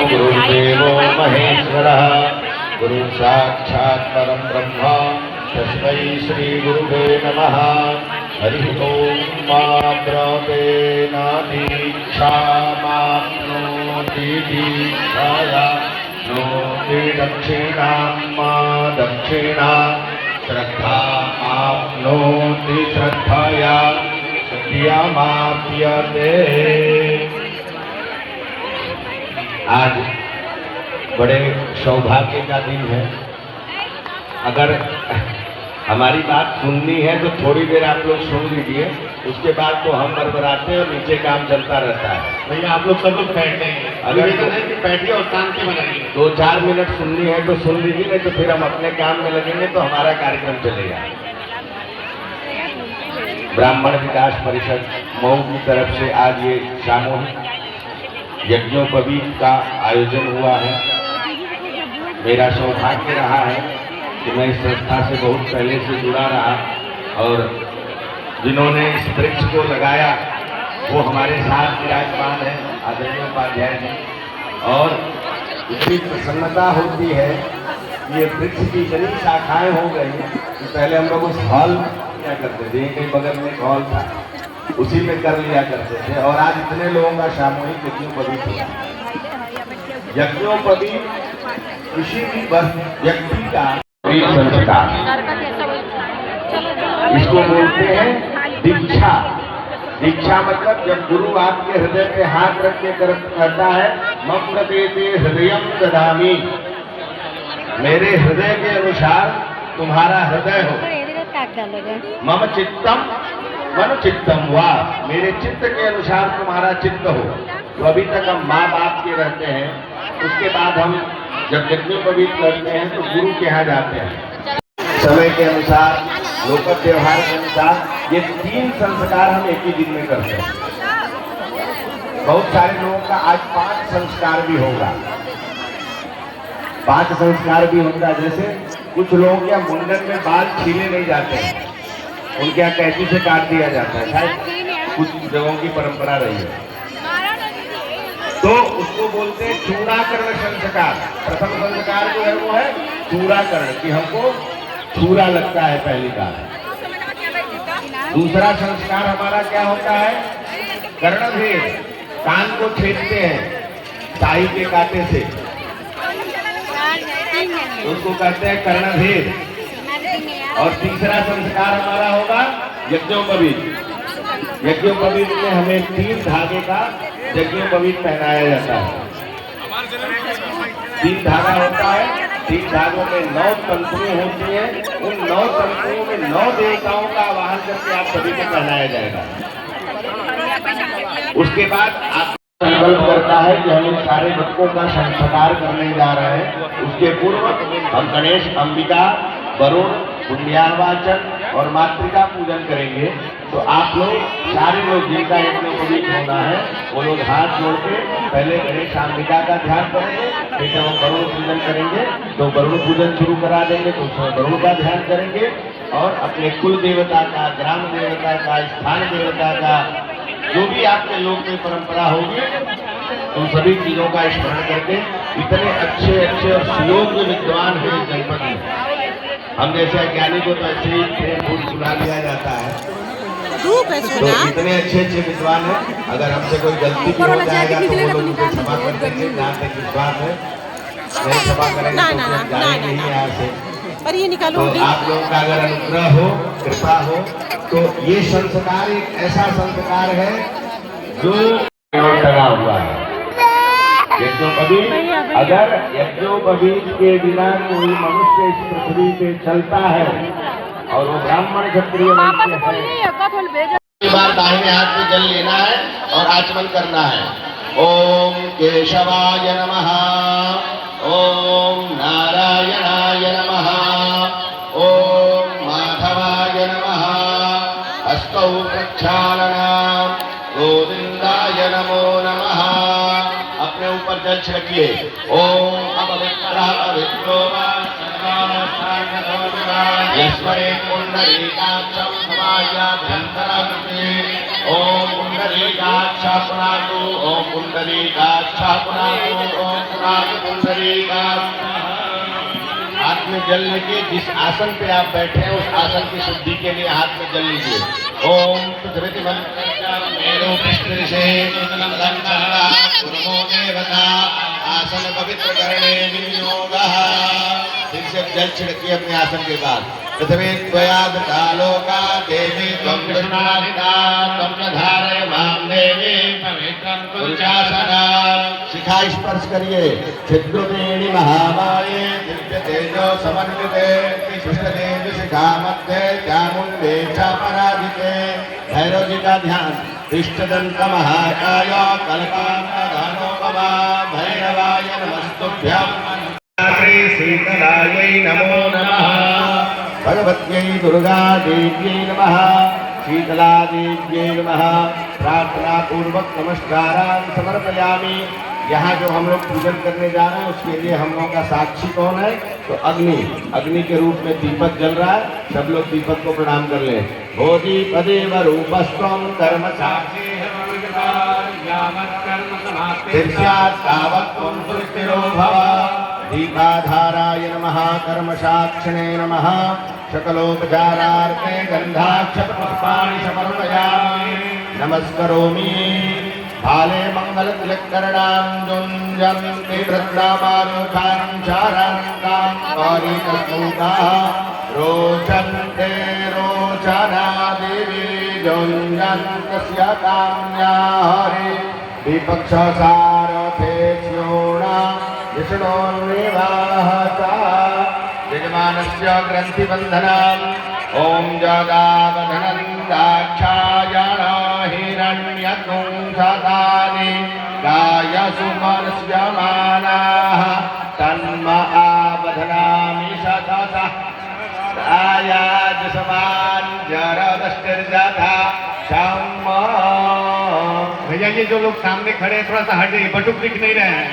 गुरुदेवो महेश्वरः गुरु साक्षात् परं ब्रह्म तस्मै श्री गुरुवे नमः। हरि ओम मा ब्रवेण दीक्षामाप्नोति दीक्षाया नोति दक्षिणां मा दक्षिणा श्रद्धामाप्नोति श्रद्धया सत्यमाप्यते। आज बड़े सौभाग्य का दिन है। अगर हमारी बात सुननी है तो थोड़ी देर आप लोग सुन लीजिए, उसके बाद तो हम बरबराते हैं और नीचे काम चलता रहता है। भैया आप लोग सब लोग बैठे हैं, अगर बैठिए और शांति बनाइए। 2-4 मिनट सुननी है तो सुन लीजिए, नहीं तो फिर हम अपने काम में लगेंगे तो हमारा कार्यक्रम चलेगा। ब्राह्मण विकास परिषद मऊ की तरफ से आज ये सामूहिक यज्ञोपवीत का आयोजन हुआ है। मेरा सौभाग्य रहा है कि मैं इस संस्था से बहुत पहले से जुड़ा रहा और जिन्होंने इस वृक्ष को लगाया वो हमारे साथ विराजमान है, आदरणीय उपाध्याय जी। और इतनी प्रसन्नता होती है कि ये वृक्ष की इतनी शाखाएं हो गई कि पहले हम लोग उस हॉल क्या करते थे, कहीं बगल में एक हॉल था, उसी में कर लिया करते थे। और आज इतने लोगों का सामूहिक यज्ञोपवीत हुआ। यज्ञोपवीत किसी भी व्यक्ति का संस्कार, इसको बोलते हैं दीक्षा। दीक्षा मतलब जब गुरु आपके हृदय पे हाथ रख के करता है, मम प्रदेते हृदयम ददामि, मेरे हृदय के अनुसार तुम्हारा हृदय हो। मम चित्तम मनु चित्तम वाह, मेरे चित्त के अनुसार तुम्हारा चित्त हो। तो अभी तक हम माँ बाप के रहते हैं, उसके बाद हम जब यज्ञोपवीत करते हैं तो गुरु के यहाँ जाते हैं। समय के अनुसार, लोक व्यवहार के अनुसार ये 3 संस्कार हम एक ही दिन में करते हैं। बहुत सारे लोगों का आज 5 संस्कार भी होगा, 5 संस्कार भी होता है। जैसे कुछ लोगों के मुंडन में बाल छीले नहीं जाते हैं, उनके यहाँ कैंची से काट दिया जाता है, शायद कुछ जगहों की परंपरा रही है। तो उसको बोलते हैं चूड़ाकरण संस्कार। प्रथम संस्कार जो है वो है चूड़ाकरण, कि हमको चूड़ा लगता है पहली बार। दूसरा संस्कार हमारा क्या होता है, कर्णभेद, कान को छेदते हैं साई के कांटे से, उसको कहते हैं कर्णभेद। और तीसरा संस्कार हमारा होगा यज्ञोपवीत। यज्ञोपवीत में हमें 3 धागे का यज्ञोपवीत पहनाया जाता है। 3 धागा होता है, 3 धागों में 9 तंतुएं होती हैं। उन 9 तंतुओं में 9 देवताओं का आवाहन करके आप सभी को पहनाया जाएगा। उसके बाद आप संकल्प करता है कि हम इन सारे बच्चों का संस्कार करने जा रहे हैं। उसके पूर्व हम गणेश, अंबिका, वरुण, पुण्यावाचन और मातृका पूजन करेंगे। तो आप लोग सारे लोग जिनका यज्ञोपवीत होना है वो लोग हाथ जोड़ के पहले गणेश अंबिका का ध्यान करेंगे, फिर जब हम वरुण पूजन करेंगे तो वरुण पूजन शुरू करा देंगे तो उसमें वरुण का ध्यान करेंगे। और अपने कुल देवता का, ग्राम देवता का, स्थान देवता का, जो भी आपके लोक में परंपरा होगी उन सभी चीजों का स्मरण करके इतने अच्छे अच्छे और सुयोग्य विद्वान है जनपद में। हम जैसे अज्ञानी को तो ऐसे ही फूल सुना दिया जाता है, तो इतने अच्छे अच्छे विद्वान हैं। अगर हमसे कोई गलती भी हो जाएगा तो वो लोग मुझे क्षमा कर देंगे, जहाँ तक विश्वास है नहीं क्षमा करेंगे तो हम जाएंगे ही यहाँ से। पर ये निकालो तो आप लोगों का अगर अनुग्रह हो, कृपा हो, तो ये संस्कार एक ऐसा संस्कार है जो लगा हुआ है। यज्ञोपवीत, अगर यज्ञोपवीत के बिना कोई मनुष्य इस पृथ्वी पे चलता है और वो ब्राह्मण क्षत्रिय वैश्य है, बार दाहिने हाथ में जल लेना है और आचमन करना है। ओम केशवाय नमः, ओम नारायणाय नमः, ओम माधवाय नमः, हस्तौ प्रक्षालनम्, गोविंदाय नमो नमः। अपने ऊपर जल छिड़किए। ओम अपवित्रो वा यस्मरे पुंडरीकाक्षं समायाभ्यन्तरकृते। ओम पुंडरीकाक्ष पुनातु, ओम पुंडरीकाक्ष पुनातु, ओम हाथ में जल लेके जिस आसन पे आप बैठे हैं उस आसन की शुद्धि के लिए हाथ में जल लीजिए। ओम पृथ्वी देवता आसन पवित्र करने विनियोगः। फिर से जल छिड़किए अपने आसन के बाद। पृथ्वी त्वयाद कालोका देवी त्वं कृष्णादिता त्वं न धारय मां देवी पवित्रं कुरुचासना। शिखा स्पर्श करिए। छिद्रुदेणी महामाये दिव्य तेजो समन्विते कृष्णदेव शिखा मध्ये चामुंडे चापराजिते। भैरव जी का ध्यान। इष्टदंत महाकाय कल्पान्तधानोपमा भैरवाय नमस्तुभ्यं। श्री शीतलायै नमो नमः। भगवत्यै दुर्गा देव्यै नमः। शीतला देव्यै नमः। प्रार्थना पूर्वक नमस्कारान् समर्पयामि। यहाँ जो हम लोग पूजन करने जा रहे हैं उसके लिए हम लोगों का साक्षी कौन है? तो अग्नि। अग्नि के रूप में दीपक जल रहा है। सब लोग दीपक को प्रणाम कर लें। भोदीपदेव रूपस्त्वं कर्म साक्षी दीपाधाराय नमः। कर्म साक्षिणे नमः। सकलोपचारार्थे गंधाक्षपुष्पाणि समर्पयामि। नमस्करोमि। भाले मंगल तिलकरणांजुञ्जन्ति वृद्धामारुखां चारणं कारिकसूताः रोचन्ते रोचना देवी जुञ्जन्तस्य काम्याहरि। विपक्षसारथे स्योणा विष्णोर्निवाहता यजमानस्य ग्रन्थिबन्धनम्। ॐ जगावधनन्दाक्षायण हिरण्यपुंसकानि गायसुमनस्यमानाः तन्म आवधनामि सततः। आयाजसमान जरदष्टिर्जथा शम्म। भैया ये जो लोग सामने खड़े हैं थोड़ा सा हट जाइए, बटुक दिख नहीं रहे हैं।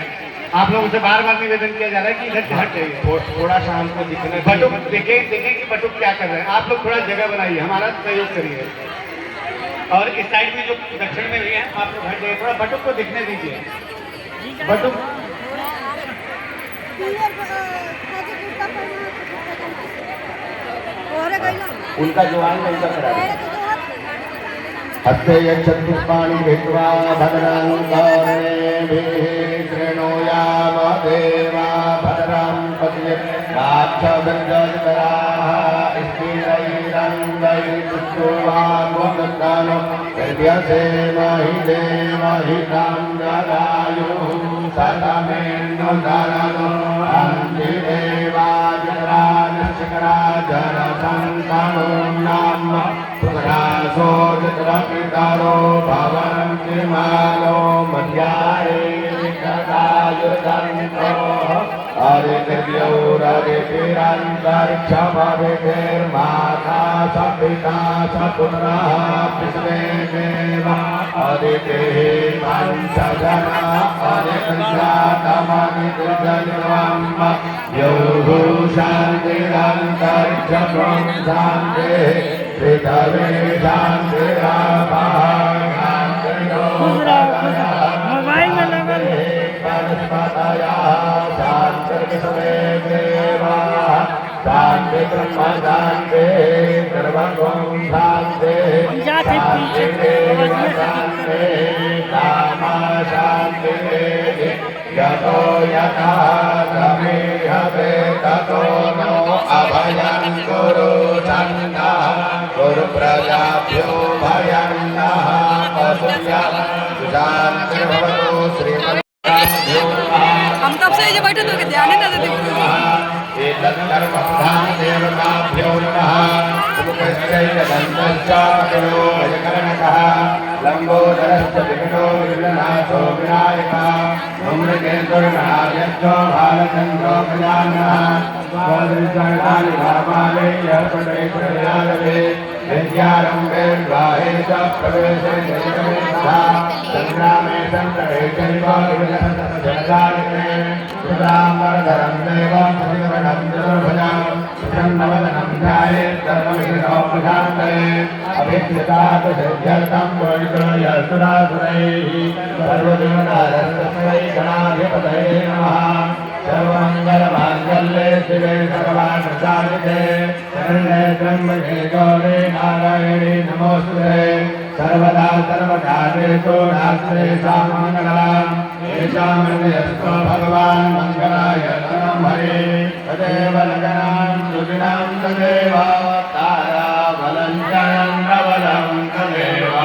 आप लोगों से बार बार निवेदन किया जा रहा है कि इधर से हट जाइए। थोड़ा सा हमको दिखने बटुक देखें कि बटुक क्या कर रहे हैं। आप लोग थोड़ा जगह बनाइए, हमारा सहयोग करिए। और इस साइड में जो दक्षिण में भी है आप लोग हट जाइए, थोड़ा बटुक को दिखने दीजिए। बटुक उनका जो आएंगे उनका करा दें। हस्ते यच्छत्पुष्पाणि भित्वा भद्रं कर्णेभिः शृणुयाम देवा भद्रं पश्येच्छाक्षगन्धकराः स्थिरैरङ्गैस्तुष्टुवाङ्गुदत्तानो यद्यसेमहि देवहितं ददायुः सतमेन्दुदरनो अन्तिदेवाजराजशकराजरसंतनो नाम पुत्रासो चित्रपितरो भवन्ति मानो मध्यारे विकटायुर्गन्धोः अदितिर्यौरदितिरन्तरिक्षमभिर्माता स पिता स पुत्रः विश्वे देव अदितिः पञ्चजना अदितिर्जातमदितिर्जन्म योः शान्तिरन्तरिक्षं शान्तिः पृथ्वी शान्तिरापः मोबाइल में लगल शांति ब्रह्म शांति सर्वगुण शांति शांति शांति काम शांति यतो यथा तमेहते ततो नो अभयं कुरु चन्दः कुरु प्रजाभ्यो भयं नः पशुभ्यः सुशान्तिर्भवतु श्रीमद्भ्यो नमः। हम तब से ये बैठे तो ध्यान ही ना देते। देवताभ्यो नमः। मुखश्चैकदन्तश्चापयो भयकर्णकः लम्बोदरश्च विकटो विघ्ननाशो विनायकः धूम्रकेतुर्नायश्चो भालचन्द्रो प्रजानः स्वदृशर्णानि भामाले यपटैत्रयालवे विद्यारम्भे विवाहे च प्रवेशे जयगमेधा सङ्ग्रामे सङ्कटे चैव विविधजनजायते सुराम्बरधरं देवं प्रतिवर्णं चतुर्भुजं प्रसन्नवदनं ध्यायेत् सर्वविघ्नोपशान्तये अभिप्सितात् सिद्ध्यर्थं पुरस्कृत्य सुरासुरैः सर्वदेवतारस्तस्मै गणाधिपतये नमः। शिवे सर्वार्थसाधिके शरण्ये त्र्यम्बके गौरी नारायणी नमोस्तुते सर्वदा सर्वकार्येषु नास्ते सामङ्गलम् येषामन्यस्तु भगवान् मङ्गलाय तनं हरे तदेव लगनां सुदिनं तदेव ताराबलं चन्द्रबलं तदेव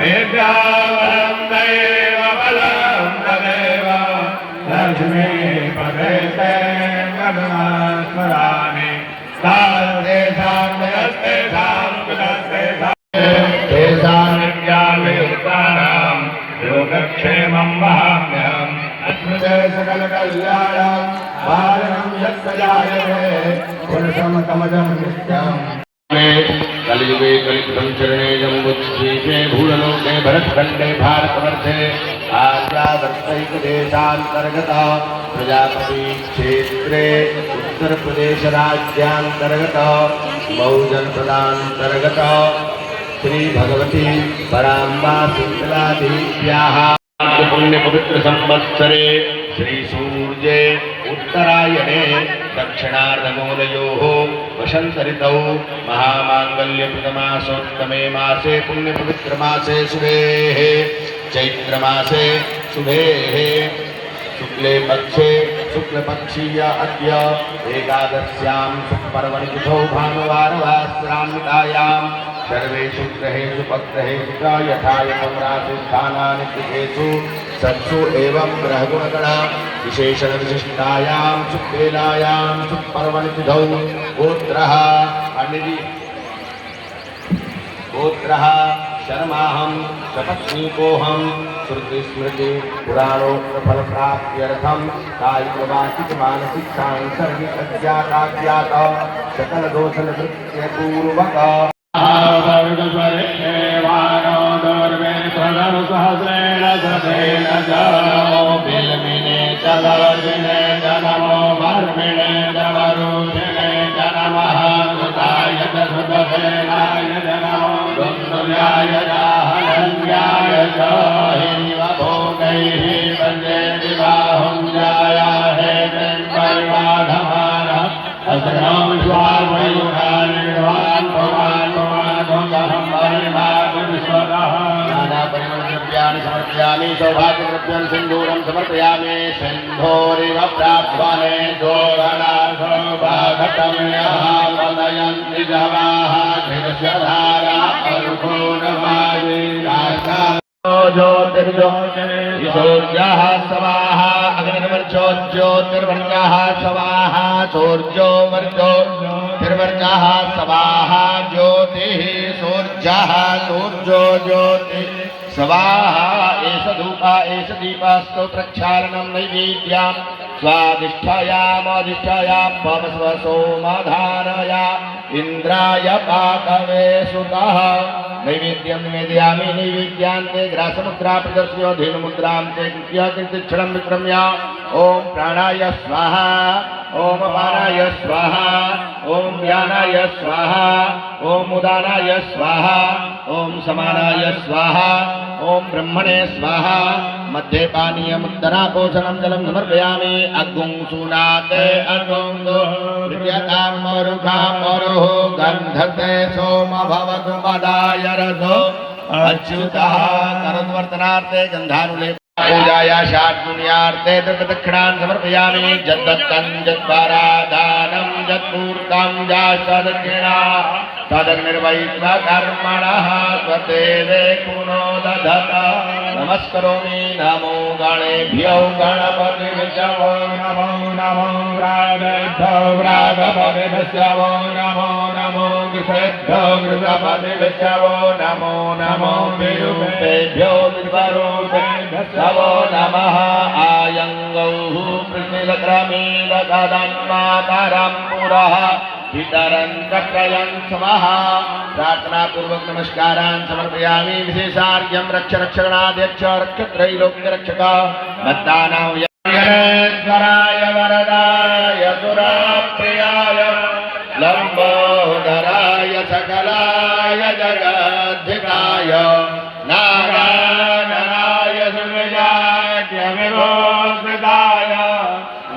विद्याबलं दैव बलं तदेव लक्ष्मीपते ते स्मरामि तेषां जगत्तेषां कुलस्तेषां तेषां विद्यावियुक्तानां योगक्षेमं वहाम्यहम् अस्मृते सकलकल्याणं भारणं यत्सजायते पुरुषं कमजं नित्यम् कलियुगे कलियुगं चरणे जम्बुद्वीपे भूलोके भरतखण्डे भारतवर्षे आर्यावर्तैकदेशान्तर्गत प्रजापति क्षेत्रे उत्तर प्रदेश राज्यांतर्गत बहुजनपदांतर्गत श्री भगवती पराम्बा शीतलादेव्याः पुण्य पवित्र संवत्सरे श्री सूर्ये उत्तरायणे दक्षिणार्धगोलयोः वसंत ऋतौ महामांगल्यप्रदमासोत्तमे मासे पुण्य पवित्र मासे शुभेः चैत्रमासे शुभेः शुक्ले पक्षे शुक्लपक्षीय अद्य एकादश्यां सुपर्वणि तिथौ भानुवारवास्त्रान्वितायां सर्वेषु ग्रहेषु उपग्रहेषु च यथा यथं राशिस्थानानि गृहेषु सत्सु एवं ग्रहगुणगणा विशेषणविशिष्टायां सुक्वेलायां सुपर्वणि तिथौ गोत्रः शर्माहं सपत्नीकोऽहं श्रुतिस्मृति पुराणोक्तफलप्राप्त्यर्थं कायिकवाचिकमानसिक सांसर्गिक अज्ञाताज्ञात सकलदोषनिवृत्त्यपूर्वक वर्गस्वरेवानो दुर्विप्रदर्सहस्रेण सतेन च बिल्मिने च गर्भिणे च नमो वर्मिणे च वरुषिणे च नमः कृताय च सुतसेनाय च नमो दुन्दुल्याय च हनन्याय च हिमभोगैः वन्दे विवाहं जायाहे परिवाधमानः असनो विश्वावयुगानि निर्वान् भवान् नानापरिमलद्रव्याणि समर्पयामि सौभाग्यद्रव्यं सिन्दूरं समर्पयामि सिन्धूरिव प्राप्तवने दोरणासौभागतम्यः वदयन्ति जवाः घृतस्यधारा अर्घोणवाजी ज्योतिर्ज्योतिर्यशोर्यः सवाः अग्निर्वर्चोज्योतिर्वर्चः सवाः शोर्यो वर्चो तिर्वर्चः सवाः ज्योतिः शोर्यः शोर्यो ज्योतिः स्वाहा एष धूपा एष दीपास्तु प्रक्षालनं नैवेद्यां स्वाधिष्ठायामधिष्ठायां पवस्व सोमधारया इन्द्राय पाकवे सुतः नैवेद्यं निवेदयामि नैवेद्यान्ते ग्रासमुद्रा प्रदर्श्यो धेनुमुद्रान्ते कृत्यकृतिक्षणं विक्रम्य ॐ प्राणाय स्वाहा ॐ अपानाय स्वाहा ॐ व्यानाय स्वाहा ॐ उदानाय स्वाहा ॐ समानाय स्वाहा ॐ ब्रह्मणे स्वाहा मध्ये पानीयमुत्तरापोषणं जलं समर्पयामि अग्गुं सूनाते अग्गुं विद्यतां मरुखां मरुः गन्धते सोम भवतु मदाय रसो अच्युतः करोद्वर्तनार्थे गन्धानुलेप पूजाया षाड्पुण्यार्थे दक्षिणान् समर्पयामि यद्दत्तं यद्वारादानं यत्पूर्तं याश्चदक्षिणा तदग्निर्वैत्वा कर्मणः स्वतेवे कुनो दधत नमस्करोमि नमो गणेभ्यो गणपतिभ्यो नमो नमो व्रातेभ्यो व्रातपतिभ्यो नमो नमो गृहेभ्यो गृहपतिभ्यो नमो नमो विरूपेभ्यो विरूपेभ्यो नमो नमः आयङ्गौः प्रसिलक्रमीलकदन्मातरं पुरः पितरं चक्रयं समः प्रार्थना पूर्वक नमस्कारान् समर्पयामि विशेषार्घ्यं रक्ष रक्षगणाध्यक्ष रक्षत्रैलोक्य रक्षक भक्तानां यज्ञराय वरदाय सुराप्रियाय लंबोदराय सकलाय जगद्धिताय नागाननाय सुविजाय विमोचनाय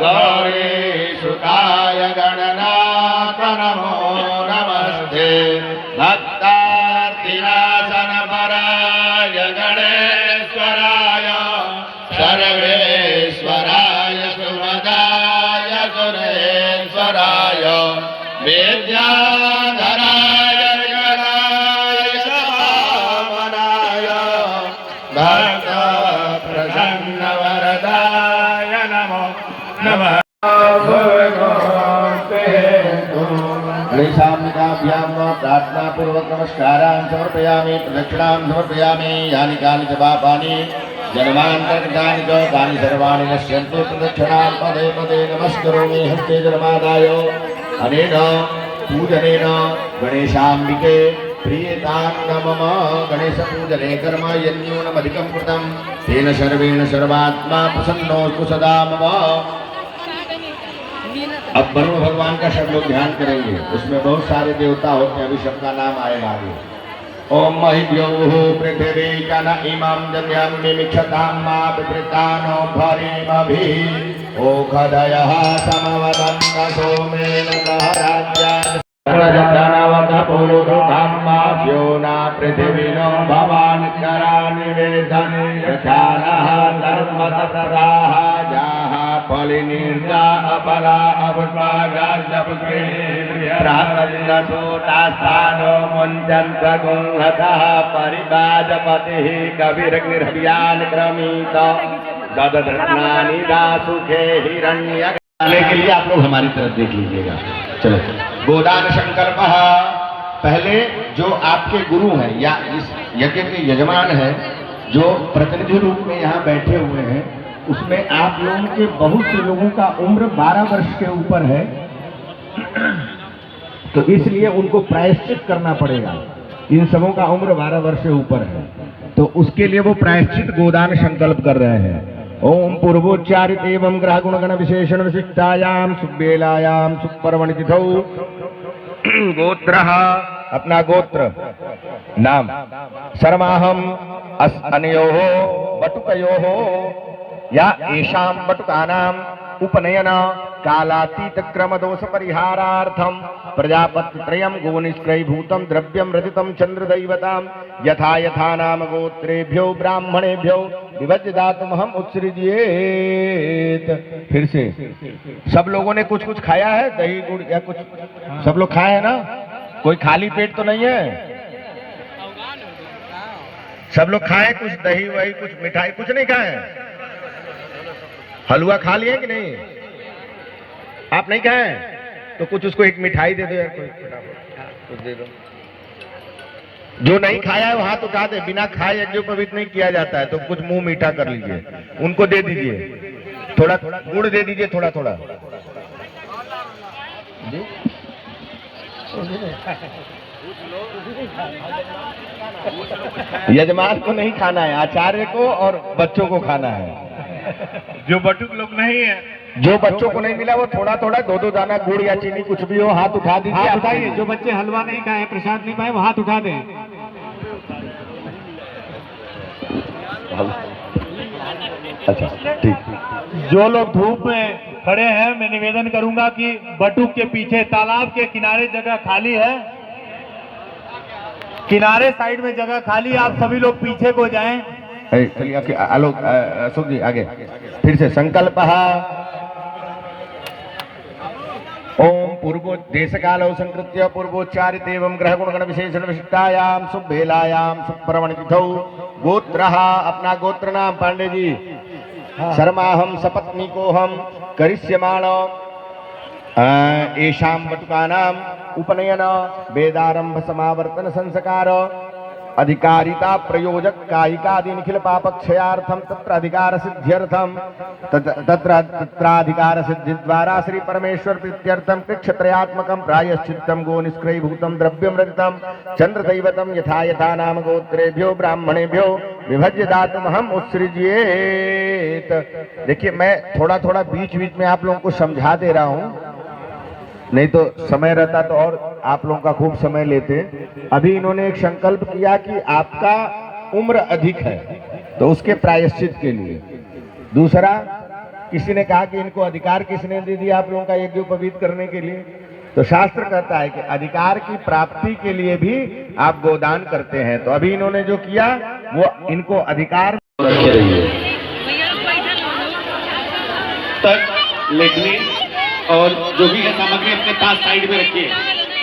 गौरीश सुताय गणनाथ नमो नमस्ते भक्तार्तिनाशन पराय गणेश्वराय सर्वेश्वराय सुमदाय सुरेश्वराय विद्याधराय गणाय वामनाय भक्त प्रसन्न वरदाय नमो नमः गणेशाम्बिकाभ्यां प्रार्थना पूर्वक नमस्कारान् समर्पयामि प्रदक्षिणां समर्पयामि यानि कानि च पापानि जन्मान्तर्गतानि च तानि सर्वाणि नश्यन्तु प्रदक्षिणां पदे पदे नमस्करोमि हस्ते जलमादाय अनेन पूजनेन गणेशाम्बिके प्रियतान्न मम गणेशपूजने कर्म यन्यूनमधिकं कृतं तेन सर्वेण सर्वात्मा प्रसन्नोऽस्तु सदा मम। अब वरुण भगवान का सब लोग ध्यान करेंगे, उसमें बहुत सारे देवता होते हैं, अभी सबका नाम आएगा आगे। ओम महिभ्योः पृथिवी जन इमं जन्यं मिमिक्षतां मा विपृतानो भरीमभिः ओखदयः समवदन्त सोमेन सहराज्यात् धनवतपूर्वधाम्माभ्यो न पृथिविनो भवान् करानिवेदन यथानः धर्मतपदाः जाः फलिनीर्जा अपरा अपुष्पागाज्यपुष्पे प्रातन्दसोतास्थानो मुञ्चन्त्रगुंहतः परिवाजपतिः कविरग्निर्हव्यान् क्रमीत ददधृत्नानि दासुखे हिरण्य के लिए आप लोग हमारी तरफ देख लीजिएगा। चलो गोदान संकल्प। पहले जो आपके गुरु हैं या इस यज्ञ के यजमान हैं जो प्रतिनिधि रूप में यहाँ बैठे हुए हैं, उसमें आप लोगों के बहुत से लोगों का उम्र 12 वर्ष के ऊपर है, तो इसलिए उनको प्रायश्चित करना पड़ेगा। इन सबों का उम्र 12 वर्ष से ऊपर है, तो उसके लिए वो प्रायश्चित गोदान संकल्प कर रहे हैं। ओम पूर्वोच्चारित एवं ग्रह गुण गण विशेषण विशिष्टायाम सुबेलायाम सुपर्वणि तिथौ गोत्रः अपना गोत्र नाम शर्माहम अनयोः बटुकयोः या येषां बटुकानां उपनयन कालातीत क्रम दोष परिहारार्थम प्रजापतित्रयं गोनिष्क्रयभूतं द्रव्यं रजितं चंद्रदैवतां यथा यथा नाम गोत्रेभ्यो ब्राह्मणेभ्यो विभज्यदातुमहम् उत्सृज्येत। फिर से सब लोगों ने कुछ कुछ खाया है, दही गुड़ या कुछ सब लोग खाए हैं ना? कोई खाली पेट तो नहीं है? सब लोग खाए कुछ दही वही कुछ मिठाई कुछ नहीं खाए? हलवा खा लिए कि नहीं? आप नहीं खाए तो कुछ उसको एक मिठाई दे दो यार, कोई कुछ दे दो। जो नहीं खाया है वो हाथ उठा दे। बिना खाए यज्ञोपवीत नहीं किया जाता है, तो कुछ मुंह मीठा कर लीजिए, उनको दे दीजिए। थोड़ा गुड़ दे दीजिए, थोड़ा थोड़ा। यजमान को नहीं खाना है, आचार्य को और बच्चों को खाना है। जो बटुक लोग नहीं है, जो बच्चों को नहीं मिला वो थोड़ा थोड़ा दो दो दाना गुड़ या चीनी कुछ भी हो हाथ उठा दीजिए। हाथ उठाइए। जो बच्चे हलवा नहीं खाए, प्रसाद नहीं पाए, वो हाथ उठा दें। अच्छा ठीक। जो लोग धूप में खड़े हैं, मैं निवेदन करूंगा कि बटुक के पीछे तालाब के किनारे जगह खाली है, किनारे साइड में जगह खाली, आप सभी लोग पीछे को जाएं। चलिए आलोक अशोक जी आगे। फिर से संकल्प। ओम पूर्वो देश काल संकृत्य पूर्वोच्चारित एवं ग्रह गुण गण विशेषण विशिष्टायाम सुबेलायाम सुपर्वणि तिथौ गोत्रः अपना गोत्र नाम पांडे जी शर्माहम सपत्नी को हम करिष्यमाण येषां बटुकानां उपनयन वेदारंभ समावर्तन संस्कार अधिकारिता प्रयोजक कायिकादि निखिल पापक्षयार्थम तत्र अधिकार सिद्ध्यर्थम तत्राधिकार सिद्धि द्वारा श्री परमेश्वर प्रीत्यर्थम कृक्षत्रयात्मकं प्रायश्चित्तम गो निष्क्रयभूतं द्रव्यं रजितं चंद्रदैवतं यथा यथा नाम गोत्रेभ्यो ब्राह्मणेभ्यो विभज्य दातुमहम् उत्सृज्येत। देखिए मैं थोड़ा थोड़ा बीच बीच में आप लोगों को समझा दे रहा हूँ, नहीं तो समय रहता तो और आप लोगों का खूब समय लेते। अभी इन्होंने एक संकल्प किया कि आपका उम्र अधिक है तो उसके प्रायश्चित के लिए। दूसरा किसी ने कहा कि इनको अधिकार किसने दे दिया आप लोगों का यज्ञोपवीत करने के लिए? तो शास्त्र कहता है कि अधिकार की प्राप्ति के लिए भी आप गोदान करते हैं। तो अभी इन्होंने जो किया वो इनको अधिकार रखे रहिए। तक लेखनी और जो भी है सामग्री अपने पास साइड में रखिए।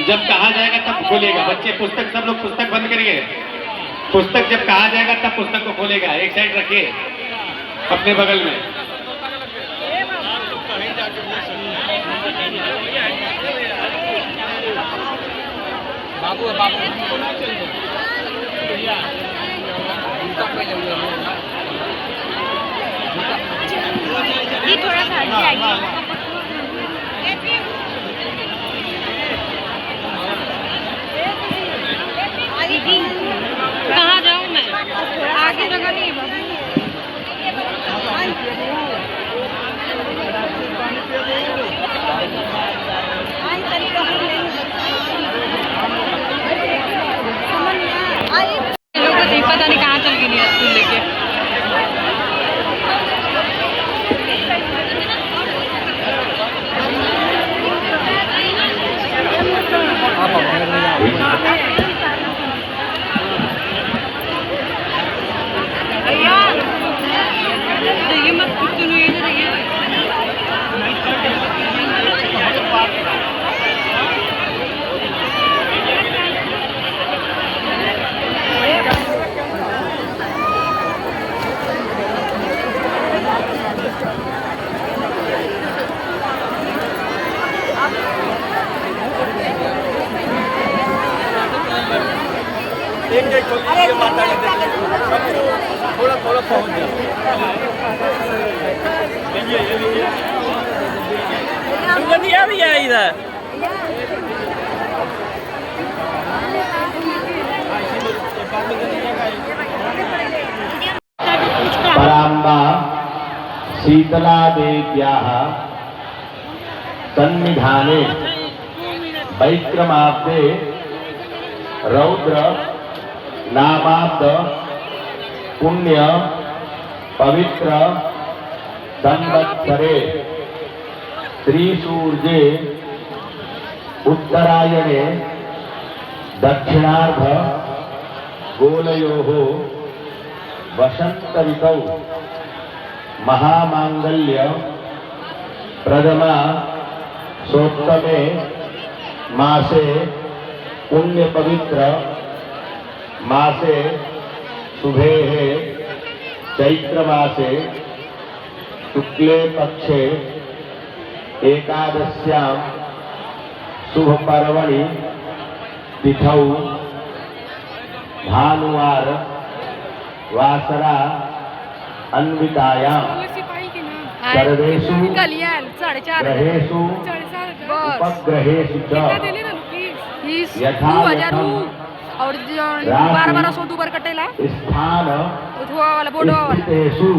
जब कहा जाएगा तब खोलेगा। बच्चे पुस्तक, सब लोग पुस्तक बंद करिए। पुस्तक जब कहा जाएगा तब पुस्तक को खोलेगा। एक साइड रखिए अपने बगल में। बाबू ये थोड़ा सा हट जाएगी। कहाँ जाऊँ मैं? आगे जगह नहीं है बाबू। पता नहीं कहाँ चल गई स्कूल लेके। ये मत सुनो, ये थोड़ा थोड़ा पहुंच जाए भैया इधर। पराम्बा शीतला देव्याः सन्निधाने वैक्रमाब्दे रौद्र नामाब्द पुण्य पवित्र संवत्सरे त्रिसूर्ये उत्तरायणे दक्षिणार्ध गोलयोः वसंत ऋतौ महामांगल्य प्रथमा सोत्तमे मासे पुण्य पवित्र मासे शुभे चैत्रमासे शुक्ले पक्षे एकादश्यां शुभ पर्वणि तिथौ भानुवार वासरा अन्वितायां सर्वेषु ग्रहेषु उपग्रहेषु च यथा और 1200 दुबार कटेला स्थान वाला बोर्ड वाला स्थितेषु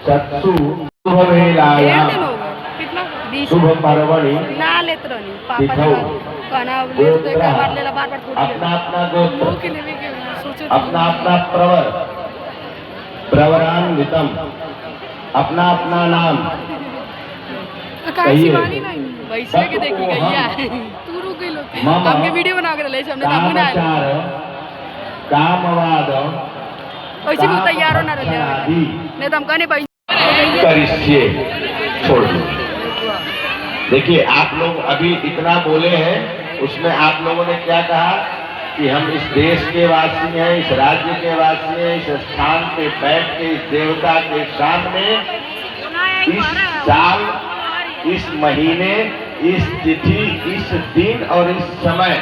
सत्सु शुभवेलायां शुभ पर्वणि ना लेत रहनी पापा कहना लेत तो एक बार लेला बार थोड़ी अपना अपना गोत्र अपना अपना प्रवर प्रवरान्वितम अपना अपना नाम काशी वाली नहीं वैसे के देखी गैया तू रुक गई लो हमके वीडियो बना के ले हमने नाम ना कामवाद वैसे भी तैयार होना रहते नहीं तो हम कहने भाई करिष्ये छोड़ दो। देखिए आप लोग अभी इतना बोले हैं, उसमें आप लोगों ने क्या कहा कि हम इस देश के वासी हैं, इस राज्य के वासी हैं, इस स्थान पे बैठ के इस देवता के सामने इस साल, इस महीने, इस तिथि, इस दिन और इस समय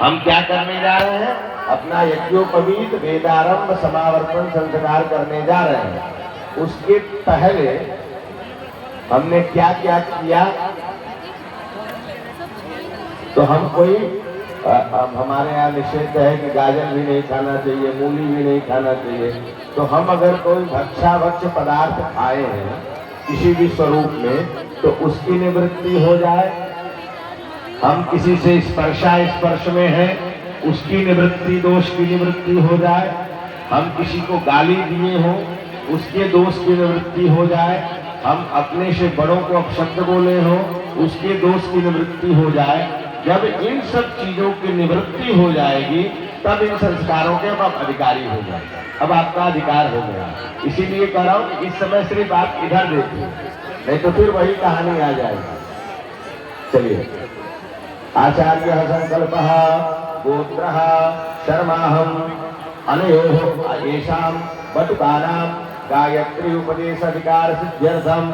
हम क्या करने जा रहे हैं? अपना यज्ञोपवीत वेदारंभ समावर्तन संस्कार करने जा रहे हैं। उसके पहले हमने क्या क्या किया? तो हम कोई हमारे यहाँ निषेध है कि गाजर भी नहीं खाना चाहिए, मूली भी नहीं खाना चाहिए। तो हम अगर कोई भक्षाभक्ष पदार्थ खाए हैं किसी भी स्वरूप में तो उसकी निवृत्ति हो जाए। हम किसी से स्पर्श में हैं उसकी निवृत्ति, दोष की निवृत्ति हो जाए। हम किसी को गाली दिए हों उसके दोष की निवृत्ति हो जाए। हम अपने से बड़ों को अपशब्द बोले हो, उसके दोष की निवृत्ति हो जाए। जब इन सब चीजों की निवृत्ति हो जाएगी तब इन संस्कारों के अब आप अधिकारी हो जाएगा, अब आपका अधिकार हो गया। इसीलिए कह रहा हूं इस समय सिर्फ आप इधर देखिए, नहीं तो फिर वही कहानी आ जाएगी। चलिए, आचार्य संकल्प गोत्र शर्माहम अनयोः येषां बटुकानां गायत्री उपदेश अधिकार सिद्ध्यर्थम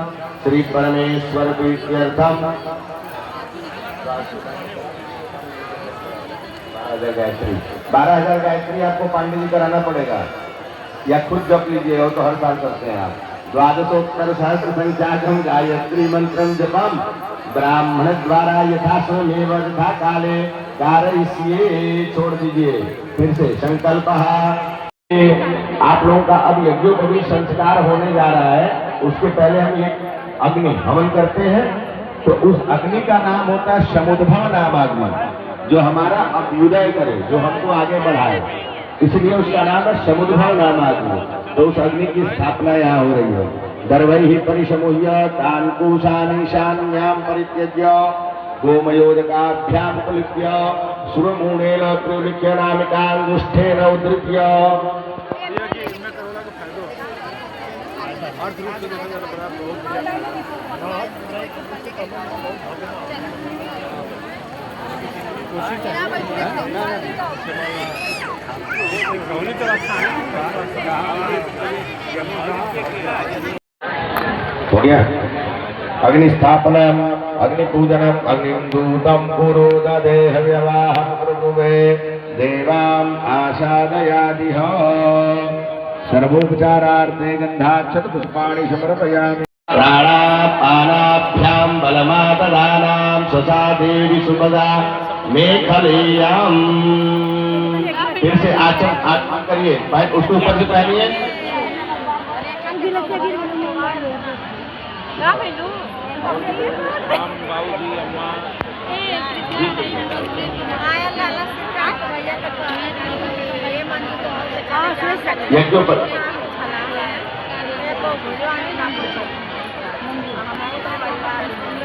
श्री परमेश्वर प्रीत्यर्थम 12,000 गायत्री आपको पांडे जी कराना पड़ेगा, या खुद जप लीजिए, हो तो हर साल करते हैं आप। द्वादशोत्तर सहस्र संख्याकम गायत्री मंत्रम जपम ब्राह्मण द्वारा यथा सोमेव यथा काले कारयिष्ये। छोड़ दीजिए, फिर से संकल्प। आप लोगों का अब यज्ञोपवीत संस्कार होने जा रहा है, उसके पहले हम एक अग्नि हवन करते हैं। तो उस अग्नि का नाम होता है समुद्भव नाम अग्नि, जो हमारा अभ्युदय करे, जो हमको आगे बढ़ाए, इसलिए उसका नाम है समुद्भव नाम अग्नि। तो उस अग्नि की स्थापना यहाँ हो रही है। दर्वैः परिसमुह्य तान्कुशानीशान्यां परित्यज्य गोमयोदकाभ्याम उपलिप्य सुरमूणेन त्रिलिख्य नामिकांगुष्ठेन उद्धृत्य। हो गया अग्निस्थापनम अग्निपूजनम अग्निदूतम पुरोदधे हव्यवाहं प्रभुवे देवाम आसादयादिह। सर्वोपचारार्थे गंधाक्षत पुष्पाणि समर्पयामि। प्राणापानाभ्यां बलमातदानां स्वसा देवी सुपदा मेखलेयम्। फिर से आचमन करिए, उसको ऊपर से पहनिए।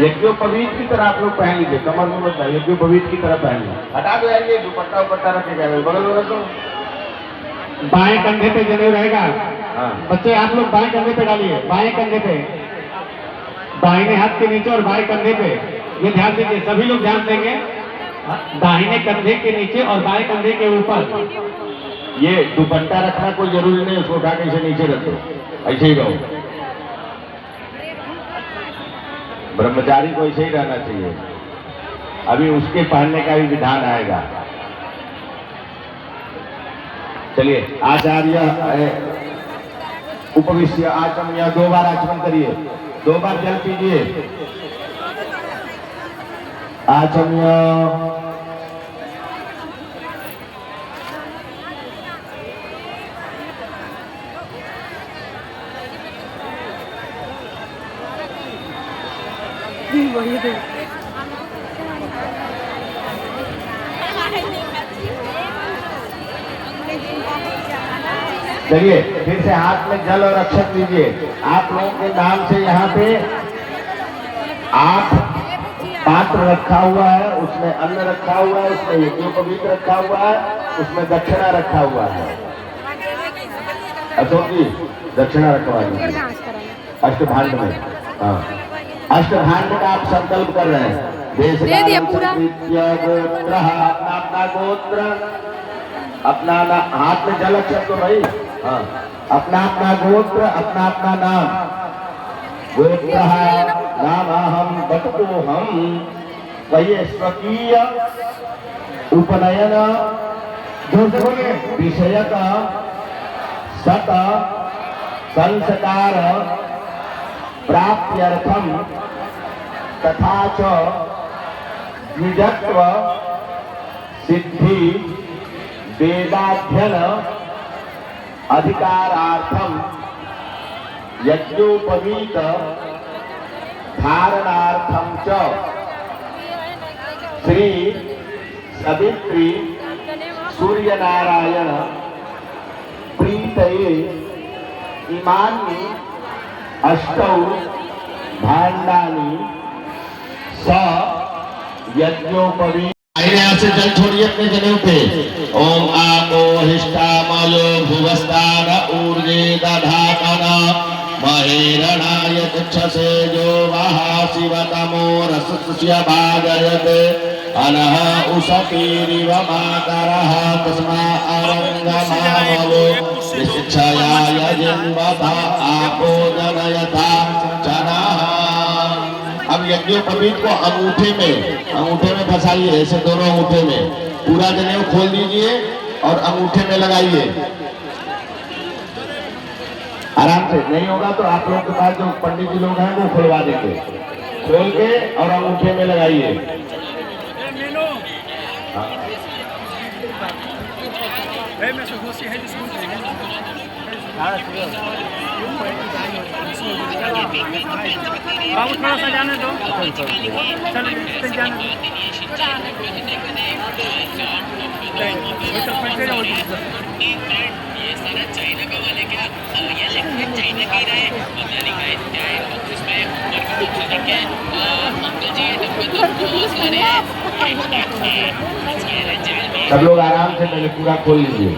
यज्ञोपवीत की तरह आप लोग पहन लीजिए, कमर में मत, यज्ञोपवीत की तरह पहन लीजिए। हटा दो यार ये दुपट्टा उपट्टा रखेगा बगल में रखो। बाएं कंधे पे जनेऊ रहेगा। हाँ। बच्चे आप लोग बाएं कंधे पे डालिए, बाएं कंधे पे, दाहिने हाथ के नीचे और बाएं कंधे पे। ये ध्यान दीजिए, सभी लोग ध्यान देंगे। दाहिने कंधे के नीचे और बाएं कंधे के ऊपर। ये दुपट्टा रखना कोई जरूरी नहीं, उसको उठा के इसे नीचे रखो, ऐसे ही रहो। ब्रह्मचारी को ऐसे ही रहना चाहिए। अभी उसके पहनने का भी विधान आएगा। चलिए, आचार्य उपविश्य आचम्य, 2 बार आचमन करिए, 2 बार जल पीजिए। आचम्य वही दे। चलिए, फिर से हाथ में जल और अक्षत लीजिए। आप लोगों के नाम से यहाँ पे 8 पात्र रखा हुआ है, उसमें अन्न रखा हुआ है, उसमें यज्ञोपवीत रखा हुआ है, उसमें दक्षिणा रखा हुआ है। अशोक जी, दक्षिणा रखवा दीजिए अष्टभांड में। हाँ, अष्टभांड का आप संकल्प कर रहे हैं। दे दिया पूरा। गोत्र, अपना अपना गोत्र, अपना हाथ में जल अक्षर तो भाई। हाँ, अपना अपना गोत्र, अपना अपना नाम। गोत्र नाम हम बटको हम कहिए स्वकीय उपनयन विषयक सत संस्कार प्राप्त्यर्थम तथा च द्विजत्व सिद्धि वेदाध्ययन अधिकारार्थम यज्ञोपवीत धारणार्थम च श्री सावित्री सूर्यनारायण प्रीतये इमानि अष्टौ भांडानी स यज्ञोपवी। यहाँ से जल छोड़िए अपने जनेऊ पे। ओम आपो हिष्ठामयो भुवस्तान ऊर्जे दधातन महेरणाय चक्षसे जो वहा शिवतमो रसस्य भाजयत अनः उषतीरिव मातरः तस्मा अरङ्गमामवो विशिक्षयाय जिन्वता आपो जनयता चनः। अब यज्ञोपवीत को अंगूठे में फंसाइए, ऐसे दोनों अंगूठे में पूरा जनेऊ खोल दीजिए और अंगूठे में लगाइए। आराम से, नहीं होगा तो आप लोगों के पास जो पंडित जी लोग हैं वो खुलवा देंगे। खोल के और अंगूठे में लगाइए। बाबू थोड़ा सा जाने दो, चल जाने सब लोग आराम से पहले पूरा खोल लीजिए।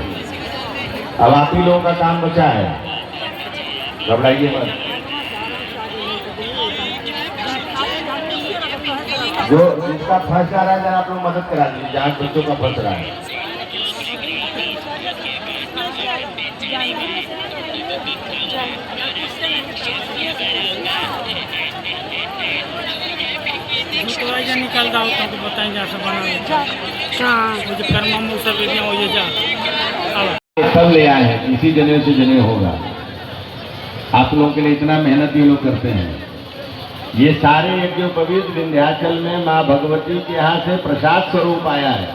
अब आप ही लोगों का काम बचा है, घबराइए मत। जो जिसका फंस जा रहा है जरा आप लोग मदद करा दीजिए, जहाँ बच्चों का फंस रहा है। निकाल रहा होता तो बताएंगे आपसे बना मुझे कर्म सब ये जा सब ले आए हैं, इसी जनेऊ से जनेऊ होगा। आप लोगों के लिए इतना मेहनत ये लोग करते हैं। ये सारे यज्ञोपवीत विंध्याचल में माँ भगवती के यहाँ से प्रसाद स्वरूप आया है।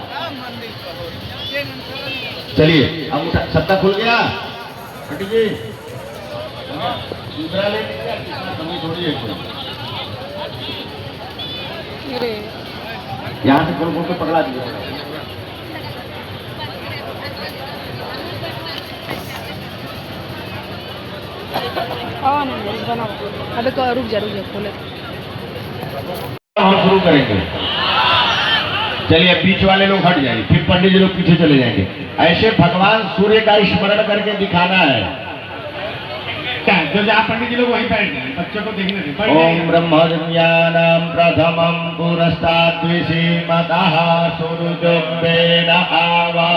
चलिए अब सत्ता खुल गया, हटिए। दूसरा ले थोड़ी यहाँ से खोल के पकड़ा दीजिए। अबे रुक जा खोले। हम शुरू करेंगे। चलिए बीच वाले लोग हट जाएंगे, फिर पंडित जी लोग पीछे चले जाएंगे। ऐसे भगवान सूर्य का स्मरण करके दिखाना है। जो जहाँ पंडित जी लोग वहीं बैठ जाए, बच्चों को देखने दें। ओम ब्रह्म ज्ञानम प्रथमं पुरस्ताद्विषीमतः सूर्योपेन आवा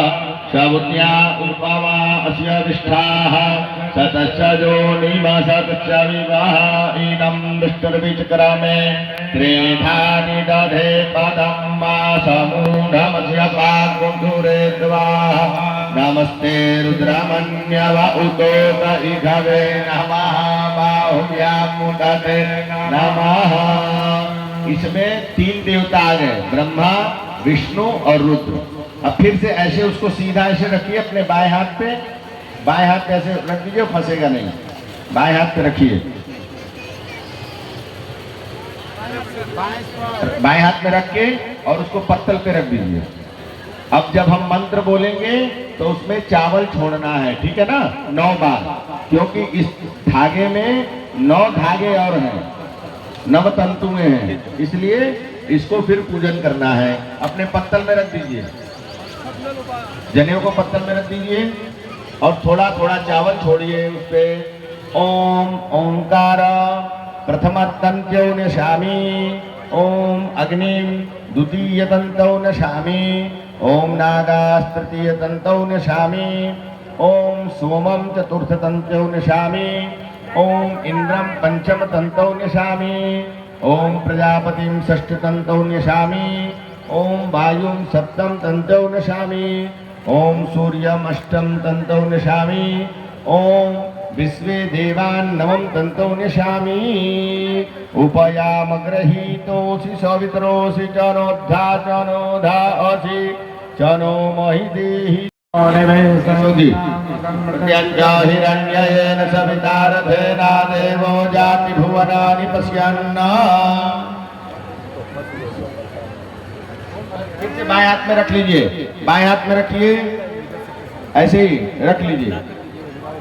सवज्ञा उपवा अस्य विष्ठाः सतश्च जोनिमसतश्च विवाह इदं विष्टुर्विचक्रमे त्रेधानि दधे पदं मासमूढमस्य पाकुंधुरे द्वाः नमस्ते रुद्रमन्यव उदोत इघवे नमः बाहुव्यामुदते नमः। इसमें 3 देवता आ गए, ब्रह्मा विष्णु और रुद्र। अब फिर से ऐसे उसको सीधा ऐसे रखिए अपने बाएं हाथ पे। बाएं हाथ पे ऐसे रख दीजिए, फंसेगा नहीं। बाएं हाथ पे रखिए, बाएं हाथ में रख के और उसको पत्तल पे रख दीजिए। अब जब हम मंत्र बोलेंगे तो उसमें चावल छोड़ना है, ठीक है ना, 9 बार, क्योंकि इस धागे में 9 धागे और हैं, 9 तंतुएं हैं, इसलिए इसको फिर पूजन करना है। अपने पत्तल में रख दीजिए, जनेऊ को पत्तल में रख दीजिए और थोड़ा थोड़ा चावल छोड़िए उस पे। ओम ओंकार प्रथम तंत्यौ नशामि, ओम अग्निम द्वितीय तंतौ नशामि, ओम नागास्तृतीय तंतौ नशामि, ओम सोमम चतुर्थ तंतौ नशामि, ओम इंद्रम पंचम तंतौ नशामि, ओम प्रजापतिम षष्ठ तंतौ नशामि, ओम वायुं सप्तम तंतौ नशामि, ओम सूर्यम अष्टम तंतौ नशामि, ओम विश्वे देवान् नवम तंतौ नशामि। उपयामग्रहीतोऽसि सवितरोऽसि चनोद्धाचनोधासि चनो महिदेहि हिरण्ययेन सवितारथेना देवो जाति भुवनानि पश्यन्। फिर से बाएं हाथ में रख लीजिए, बाएं हाथ में रखिए, ऐसे ही रख लीजिए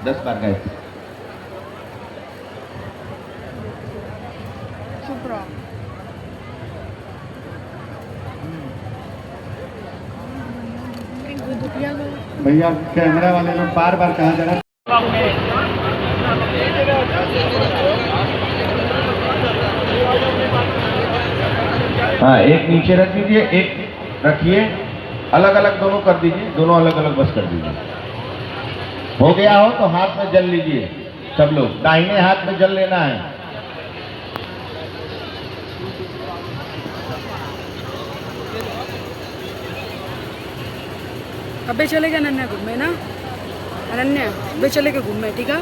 10 बार गायत्री। रहा। भैया कैमरा वाले लोग बार बार कहा जा रहा है। हाँ, एक नीचे रख दीजिए, एक रखिए, अलग अलग दोनों कर दीजिए, दोनों अलग अलग बस कर दीजिए। हो गया हो तो हाथ में जल लीजिए सब लोग, दाहिने हाथ में जल लेना है। अबे चलेगा अनन्या घूमे ना, अनन्या अबे चलेगा घूमे, ठीक है।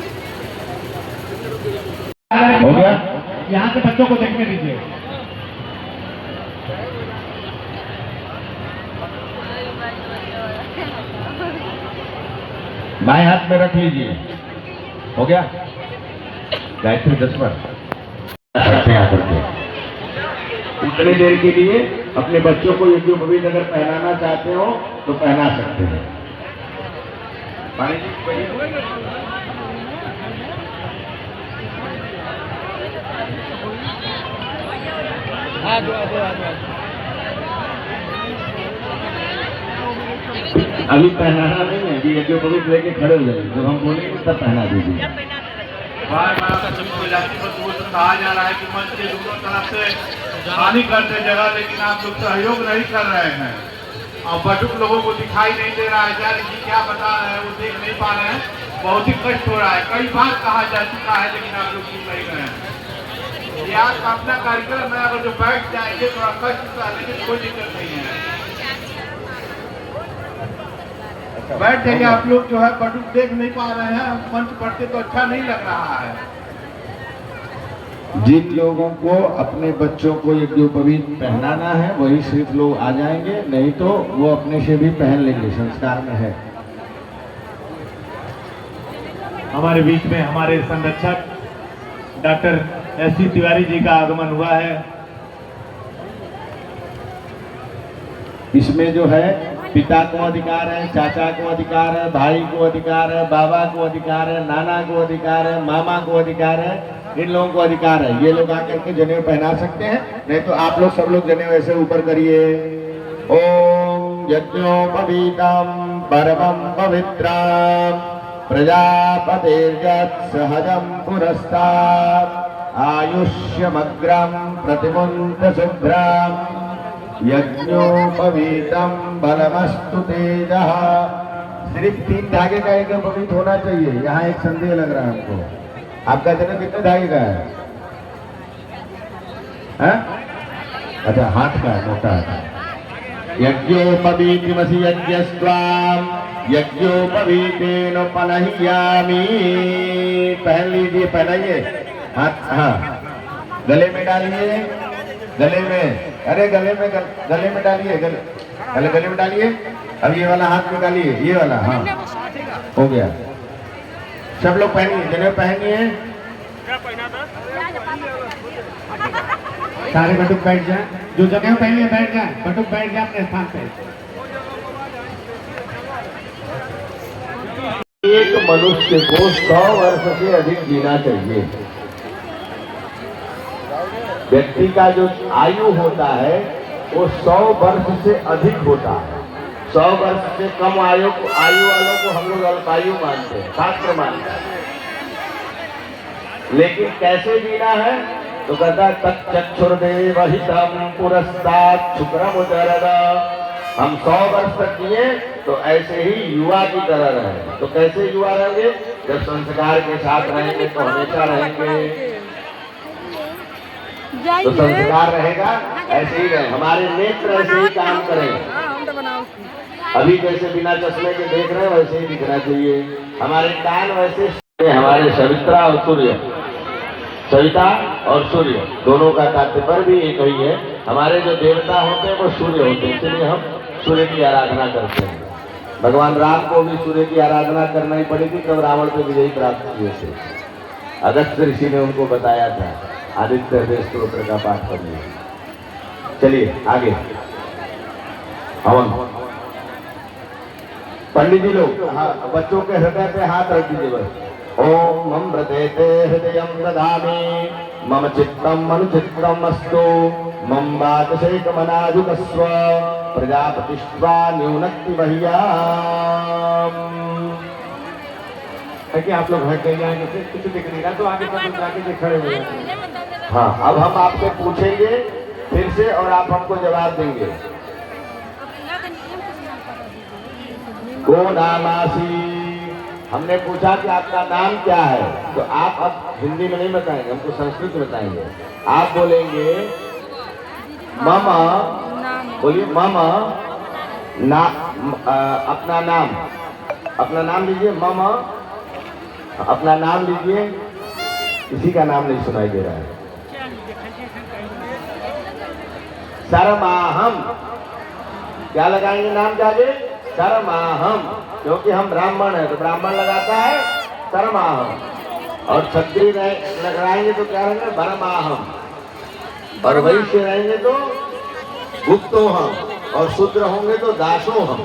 हो गया? यहाँ के बच्चों को देखने दीजिए। बाएं हाथ में रख लीजिए। हो गया? गायत्री 10 बार करते हैं आकर के। इतनी देर के लिए अपने बच्चों को यज्ञोपवीत अगर पहनाना चाहते हो तो पहना सकते हैं। पानी जी, अभी पहनाना नहीं है, अभी यज्ञोपवीत लेके खड़े हो जाइए, जब हम बोलेंगे तब पहना दीजिए। बार बार कहा जा रहा है कि मंच के दोनों तरफ से खाली करते जगह, लेकिन आप लोग सहयोग नहीं कर रहे हैं और बटुक लोगों को दिखाई नहीं दे रहा है। आचार्य जी क्या बता रहे हैं वो देख नहीं पा रहे हैं, बहुत ही कष्ट हो रहा है। कई बार कहा जा चुका है लेकिन आप लोग सुन नहीं रहे हैं। ये आज का अपना कार्यक्रम है, अगर जो बैठ जाएंगे थोड़ा कष्ट था, लेकिन कोई दिक्कत नहीं है। बैठ जाइए आप लोग, जो है बटुक देख नहीं पा रहे हैं, मंच पढ़ते तो अच्छा नहीं लग रहा है। जिन लोगों को अपने बच्चों को यज्ञोपवीत पहनाना है वही सिर्फ लोग आ जाएंगे, नहीं तो वो अपने से भी पहन लेंगे, संस्कार में है। हमारे बीच में हमारे संरक्षक डॉक्टर एस.सी. तिवारी जी का आगमन हुआ है। इसमें जो है पिता को अधिकार है, चाचा को अधिकार है, भाई को अधिकार है, बाबा को अधिकार है, नाना को अधिकार है, मामा को अधिकार है, इन लोगों को अधिकार है। ये लोग आकर के जनेऊ पहना सकते हैं, नहीं तो आप लोग सब लोग जनेऊ ऐसे ऊपर करिए। ओम यज्ञोपवीतम परमं पवित्रं प्रजापतिर्यत् सहजं पुरस्तात् आयुष्यमग्रं प्रतिमुंत शुभ्रं यज्ञोपवीतम बलमस्तु तेजः। सिर्फ 3 धागे का यज्ञोपवीत होना चाहिए। यहाँ एक संदेह लग रहा है हमको, आपका जन्म कितने धागे का है? अच्छा, हाथ का है, मोटा है। यज्ञोपवीतिमसि यज्ञस्त्वां यज्ञोपवीतेनोपनह्यामि। पहन लीजिए, पहनाइए हाथ। हाँ, गले में डालिए, गले में, अरे गले में डालिए, गले में डालिए। अब ये वाला हाथ निकालिए, ये वाला। हाँ, हो गया। सब लोग पहनिए, जनेऊ पहनिए। सारे बटुक बैठ जाए, जो जनेऊ पहनिए बैठ जाए, बटुक बैठ जाए अपने स्थान पे। एक मनुष्य को 100 वर्ष से अधिक जीना चाहिए। व्यक्ति का जो आयु होता है वो 100 वर्ष से अधिक होता है। 100 वर्ष से कम आयु वालों को हम लोग अल्पायु मानते हैं, शास्त्र मानते हैं। लेकिन कैसे जीना है तो कहता तच्चक्षुर्देव हितम पुरस्तात् शुक्रम उदरद। हम 100 वर्ष तक जिए तो ऐसे ही युवा की तरह रहे। तो कैसे युवा रहेंगे? जब संस्कार के साथ रहेंगे तो हमेशा रहेंगे, तो संस्कार रहेगा, ऐसे ही रहे। हमारे नेत्र ऐसे ही काम करें। अभी जैसे बिना चश्मे के देख रहे हैं वैसे ही दिखना चाहिए। हमारे कान वैसे, हमारे सविता और सूर्य, सविता और सूर्य दोनों का तात्पर्य भी एक ही है। हमारे जो देवता होते हैं वो सूर्य होते हैं, इसलिए हम सूर्य की आराधना करते हैं। भगवान राम को भी सूर्य की आराधना करना ही पड़ेगी, तब रावण को विजयी प्राप्त हुए थे। अगस्त्य ऋषि ने उनको बताया था, आदित्य हृदय स्तोत्र का पाठ करिए। चलिए आगे हवन। पंडित जी लोग बच्चों के हृदय पे हाथ रख दीजिए बस। ओम अमृते हृदयं दधामि मम चित्तम अनुचित्तम अस्तु मम वाचशेकमनाजुकस्व प्रजापतिष्वा न्यूनक्ति मह्याम्। ताकि आप लोग हट जाएंगे, फिर कुछ दिख नहीं रहा तो आगे सब लोग जाके के खड़े हो जाएंगे। हाँ, अब हम आपसे पूछेंगे फिर से और आप हमको जवाब देंगे। को नामासी, हमने पूछा कि आपका नाम क्या है, तो आप अब हिंदी में नहीं बताएंगे, हमको संस्कृत में बताएंगे। आप बोलेंगे मम, बोलिए मम ना, अपना नाम, अपना नाम लीजिए। मम, अपना नाम लीजिए। किसी का नाम नहीं सुनाई दे रहा है। शर्माहम, क्या लगाएंगे नाम जाके? शर्माहम, क्योंकि हम ब्राह्मण है तो ब्राह्मण लगाता है शर्माहम, और क्षत्रिय लगाएंगे तो क्या रहेंगे? बरमाहम, और वैश्य रहेंगे तो गुप्तोहम, और शूद्र होंगे तो दासोहम,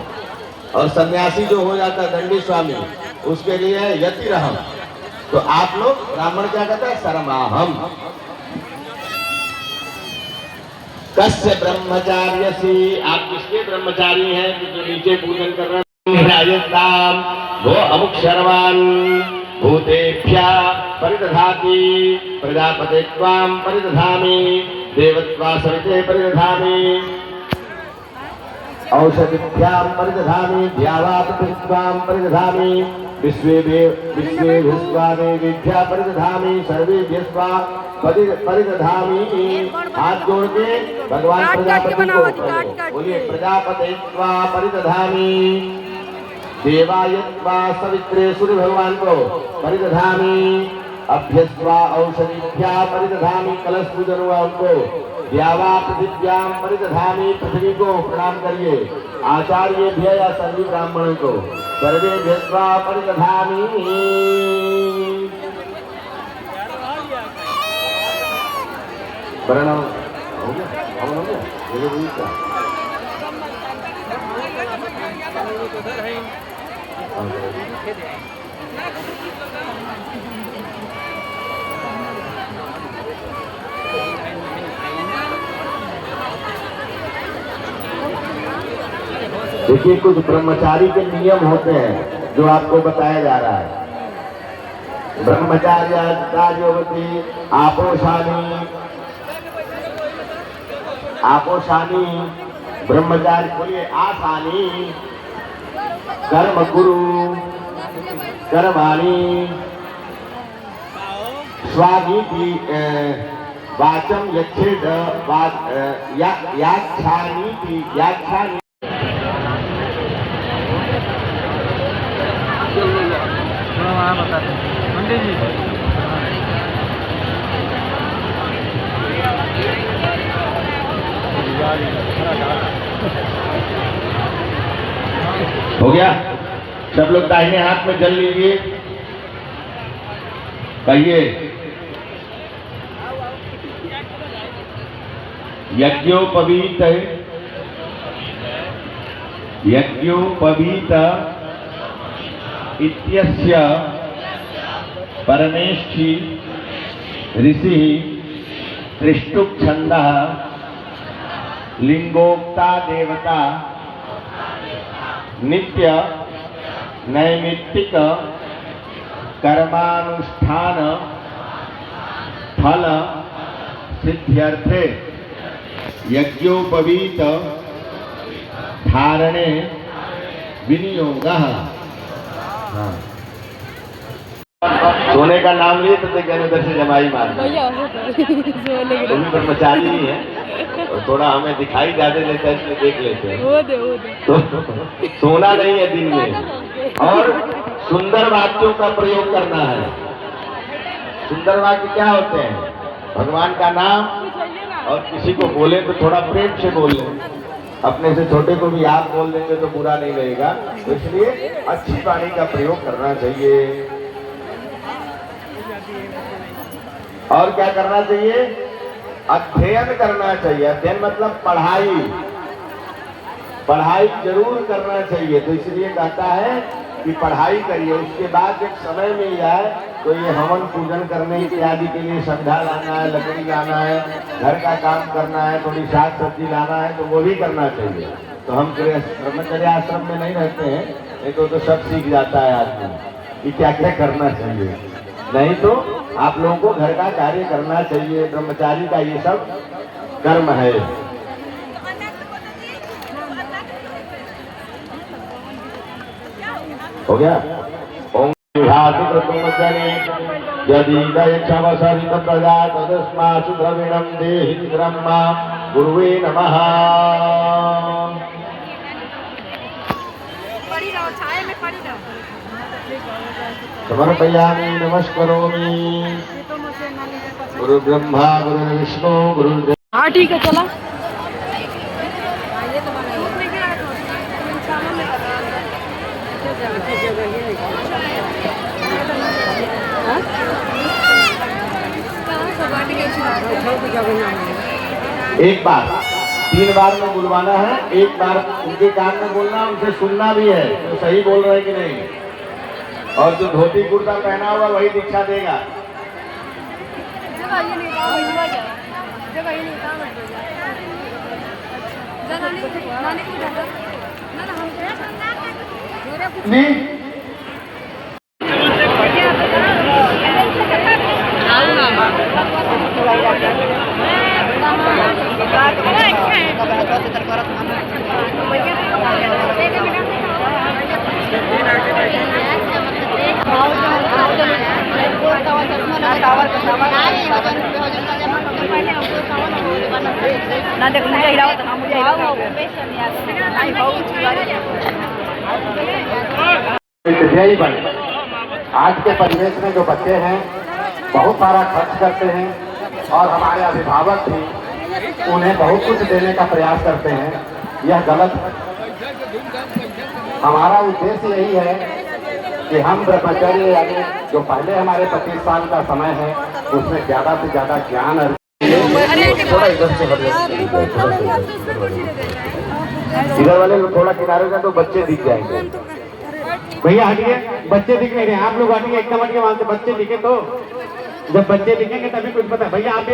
और सन्यासी जो हो जाता है दंडी स्वामी उसके लिए है यतिरहम। तो आप लोग ब्राह्मण क्या कहता है? शर्माहम। कस्य ब्रह्मचार्यसी, आप किसके ब्रह्मचारी हैं? जो नीचे पूजन कर रहे हैं। राजस्थान वो अमुक शर्वान भूतेभ्या परिदधाति प्रजापते त्वां परिदधामि देवत्वा सविते परिदधामि औषधिभ्यां परिदधामि द्यावा पृथिव्यां परिदधामि विश्वेभ्यः परिदधामि सर्वेभ्यः परिदधामि। हाथ जोड़ के भगवान प्रजापति को बोलिए प्रजापते त्वा परिदधामि देवायत्वा सवित्रे सूर्य भगवान को परिदधामि अभ्यस्वा औषधिभ्या परिदधामि कलश पूजन हुआ उनको द्यावा पृथिव्यां परिदधामि पृथ्वी को प्रणाम करिए आचार्य भ्य या सभी ब्राह्मणों को सर्वे भ्यस्वा परिदधामि। वर्णम हो गया, हो गया, ये भी क्या? देखिए कुछ ब्रह्मचारी के नियम होते हैं जो आपको बताया जा रहा है। ब्रह्मचार्य राजयोगति आपोषानी, आपोषानी ब्रह्मचारी बोलिए आसानी कर्म गुरु कर्माणी स्वागीति वाचम यच्छेद याच्छानीति याच्छानी। पंडित जी हो गया। सब लोग दाहिने हाथ में जल लीजिए। कहिए यज्ञोपवीत यज्ञोपवीत इत्यस्य परमेष्ठी ऋषि त्रिष्टुप छंदः लिंगोक्ता देवता नित्य नैमित्तिक कर्मानुष्ठान फल सिद्ध्यर्थे यज्ञोपवीत धारणे विनियोगः। सोने का नाम लिए तो देखिए उधर से जमाई मार ब्रह्मचारी ही है और थोड़ा हमें दिखाई ज्यादा देता है इसलिए देख लेते हैं। तो सोना नहीं है दिन में, और सुंदर वाक्यों का प्रयोग करना है। सुंदर वाक्य क्या होते हैं? भगवान का नाम, और किसी को बोले तो थोड़ा प्रेम से बोल लें। अपने से छोटे को भी आप बोल देंगे तो बुरा नहीं लगेगा, तो इसलिए अच्छी वाणी का प्रयोग करना चाहिए। और क्या करना चाहिए? अध्ययन करना चाहिए। अध्ययन मतलब पढ़ाई, पढ़ाई जरूर करना चाहिए। तो इसलिए कहता है कि पढ़ाई करिए, उसके बाद जब समय मिल जाए तो ये हवन पूजन करने इत्यादि के लिए संध्या लाना है, लकड़ी लाना है, घर का काम करना है, थोड़ी साग सब्जी लाना है, तो वो भी करना चाहिए। तो हम ब्रह्मचर्य आश्रम में नहीं रहते हैं, नहीं तो सब सीख जाता है आदमी कि क्या क्या करना चाहिए। नहीं तो आप लोगों को घर का कार्य करना चाहिए, ब्रह्मचारी का ये सब कर्म है। हो गया? ओम यदि द्रविणम देहि ब्रह्मा गुरुवे नमः। समर्पयामि नमस्करोमि। गुरु ब्रह्मा गुरु विष्णु गुरु। हाँ ठीक है चला। एक बार 3 बार में बुलवाना है, एक बार उनके कान में बोलना, उनसे सुनना भी है तो सही बोल रहे कि नहीं। और जो धोती कुर्ता पहना हुआ वही दीक्षा देगा। नहीं ना देख मुझे हिलाओ तो मुझे यही बने। आज के परिवेश में जो बच्चे हैं बहुत सारा खर्च करते हैं और हमारे अभिभावक भी उन्हें बहुत कुछ देने का प्रयास करते हैं, यह गलत है। हमारा उद्देश्य यही है कि हम ब्रह्मचर्य यानी जो पहले हमारे 25 साल का समय है उसमें ज़्यादा से ज़्यादा ज्ञान और थोड़ा इधर से इधर वाले थोड़ा किनारे का तो बच्चे दिख जाएंगे। भैया हटिए, बच्चे दिख नहीं रहे, आप लोग हटिए, एकदम हटिए वहां से। बच्चे दिखे तो जब बच्चे दिखेंगे तभी कुछ पता। भैया आप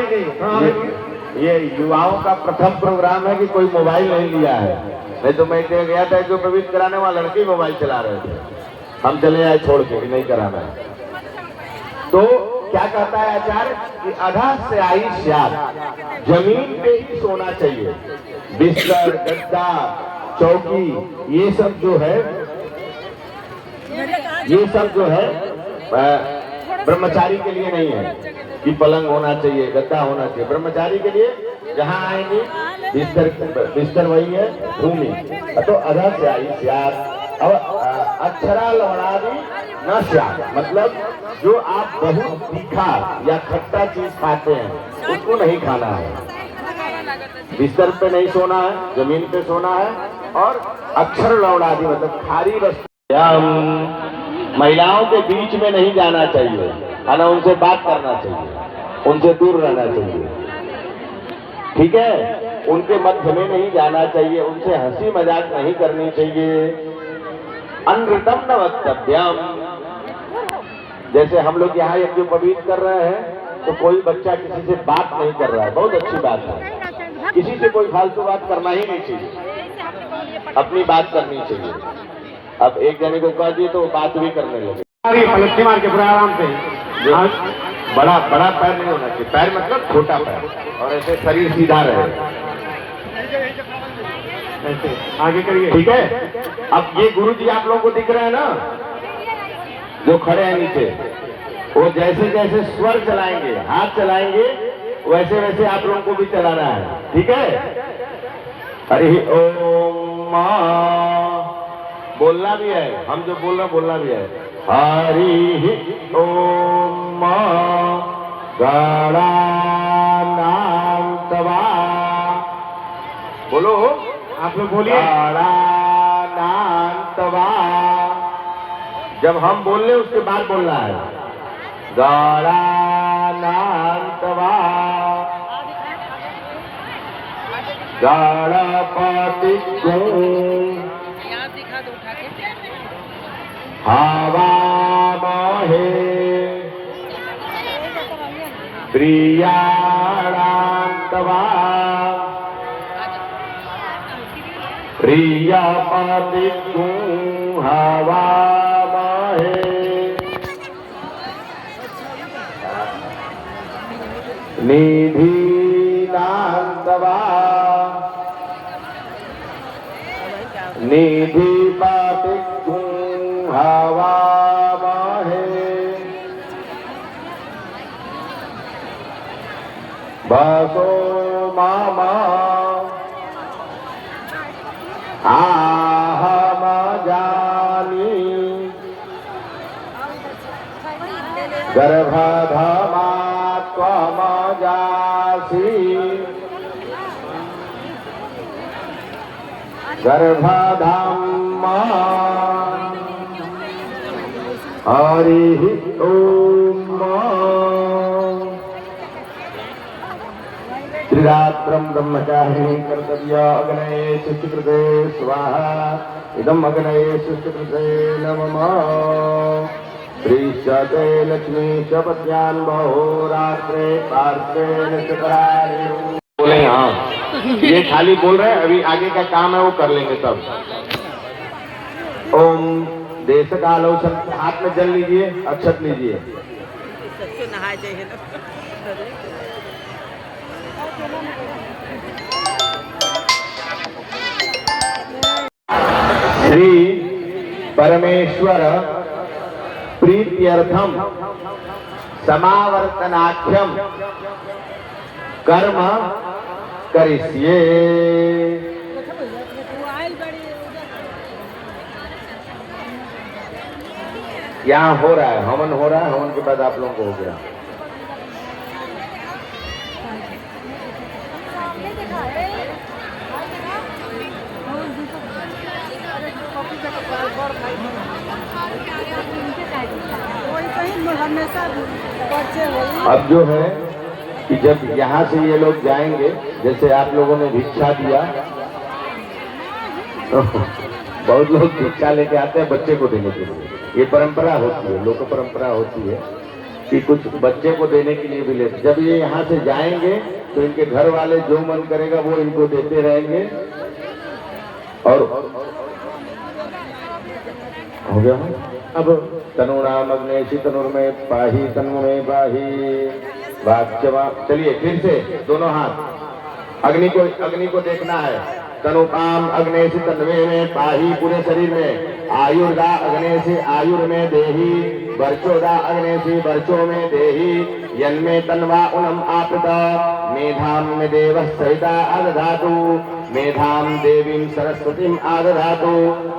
ये युवाओं का प्रथम प्रोग्राम है कि कोई मोबाइल नहीं लिया है। नहीं तो मैं गया था जो प्रवेश कराने वाला लड़के मोबाइल चला रहे थे, हम चले आए छोड़ के नहीं कराना है। तो क्या कहता है आचार्य कि अधा से आई श्याम, जमीन पे ही सोना चाहिए। बिस्तर गद्दा चौकी ये सब जो है ब्रह्मचारी के लिए नहीं है कि पलंग होना चाहिए, गद्दा होना चाहिए। ब्रह्मचारी के लिए जहाँ आएंगे बिस्तर वही है, भूमि। तो अधा से आई श्याम और अक्षरा लवणादि न श्याम, मतलब जो आप बहुत तीखा या खट्टा चीज खाते हैं उसको नहीं खाना है। बिस्तर पे नहीं सोना है, जमीन पे सोना है। और अक्षर लवणादि मतलब खारी वस्तु महिलाओं के बीच में नहीं जाना चाहिए, है ना, उनसे बात करना चाहिए, उनसे दूर रहना चाहिए, ठीक है। उनके मध्य में नहीं जाना चाहिए, उनसे हंसी मजाक नहीं करनी चाहिए। अनृतम न वक्तव्यम, जैसे हम लोग यहाँ यज्ञ पवित्र कर रहे हैं तो कोई बच्चा किसी से बात नहीं कर रहा है, बहुत अच्छी बात है। किसी से कोई फालतू बात करना ही नहीं चाहिए, अपनी बात करनी चाहिए। अब एक जने को कह दिए तो बात भी करने लगे। पलटी मार के पूरा आराम से। बड़ा पैर नहीं होना चाहिए, पैर मतलब छोटा पैर, और ऐसे शरीर सीधा रहे, ऐसे आगे करिए, ठीक है। अब ये गुरु जी आप लोगों को दिख रहे हैं ना, जो खड़े हैं नीचे, वो जैसे जैसे स्वर चलाएंगे, हाथ चलाएंगे, वैसे वैसे आप लोगों को भी चलाना है, ठीक है। हरि ओम बोलना भी है, हम जो बोल रहे हैं बोलना भी है। हरि ओम गणानां तवा, बोलो आप लोग बोलिए। गणानां तवा, जब हम बोल रहे उसके बाद बोलना है। गणानां तवा गणपति हवामहे प्रियाणान्तवा प्रियपतितुं हवामहे निधीनान्तवा निधिपतितुं हवामहे वसो मम आहमजानि गर्भधमा त्वमजासि गर्भधम्मा हरिः ॐ त्रिरात्रं ब्रह्मचारिणी कर्तव्य अग्नये सुकृते स्वाहा इदम् अग्नये सुकृते नमः श्रीशते लक्ष्मी शपथ्यान् बहुरात्रे पार्श्वेन चतुरार्य बोले। हाँ ये खाली बोल रहे हैं, अभी आगे का काम है वो कर लेंगे सब। ओम देश कालो हाथ में जल लीजिए, अक्षत लीजिए। श्री परमेश्वर प्रीत्यर्थम समावर्तनाख्यम कर्म करिष्ये। यहाँ हो रहा है हवन, हो रहा है हवन के बाद आप लोगों को हो गया। अब जो है कि जब यहाँ से ये लोग जाएंगे, जैसे आप लोगों ने भिक्षा दिया, तो बहुत लोग भिक्षा लेके आते हैं बच्चे को देने के लिए। ये परंपरा होती है, लोक परंपरा होती है कि कुछ बच्चे को देने के लिए भी लेते। जब ये यहाँ से जाएंगे तो इनके घर वाले जो मन करेगा वो इनको देते रहेंगे। और हो गया अब तनुराम अग्नेशी तनुर्मे पाही तनु में पाही वाक्यवा। चलिए फिर से दोनों हाथ अग्नि को देखना है। तनुकाम अग्नेशी तन्वे में पाही, पूरे शरीर में। आयुर्दा अग्नेशी आयुर में देही, वर्चोदा अग्नेशी वर्चो में देही। यन्मे तन्वा उनम आपृता मेधाम में देव सहिता आदधातु। मेधाम देवीं सरस्वतीं आदधातु।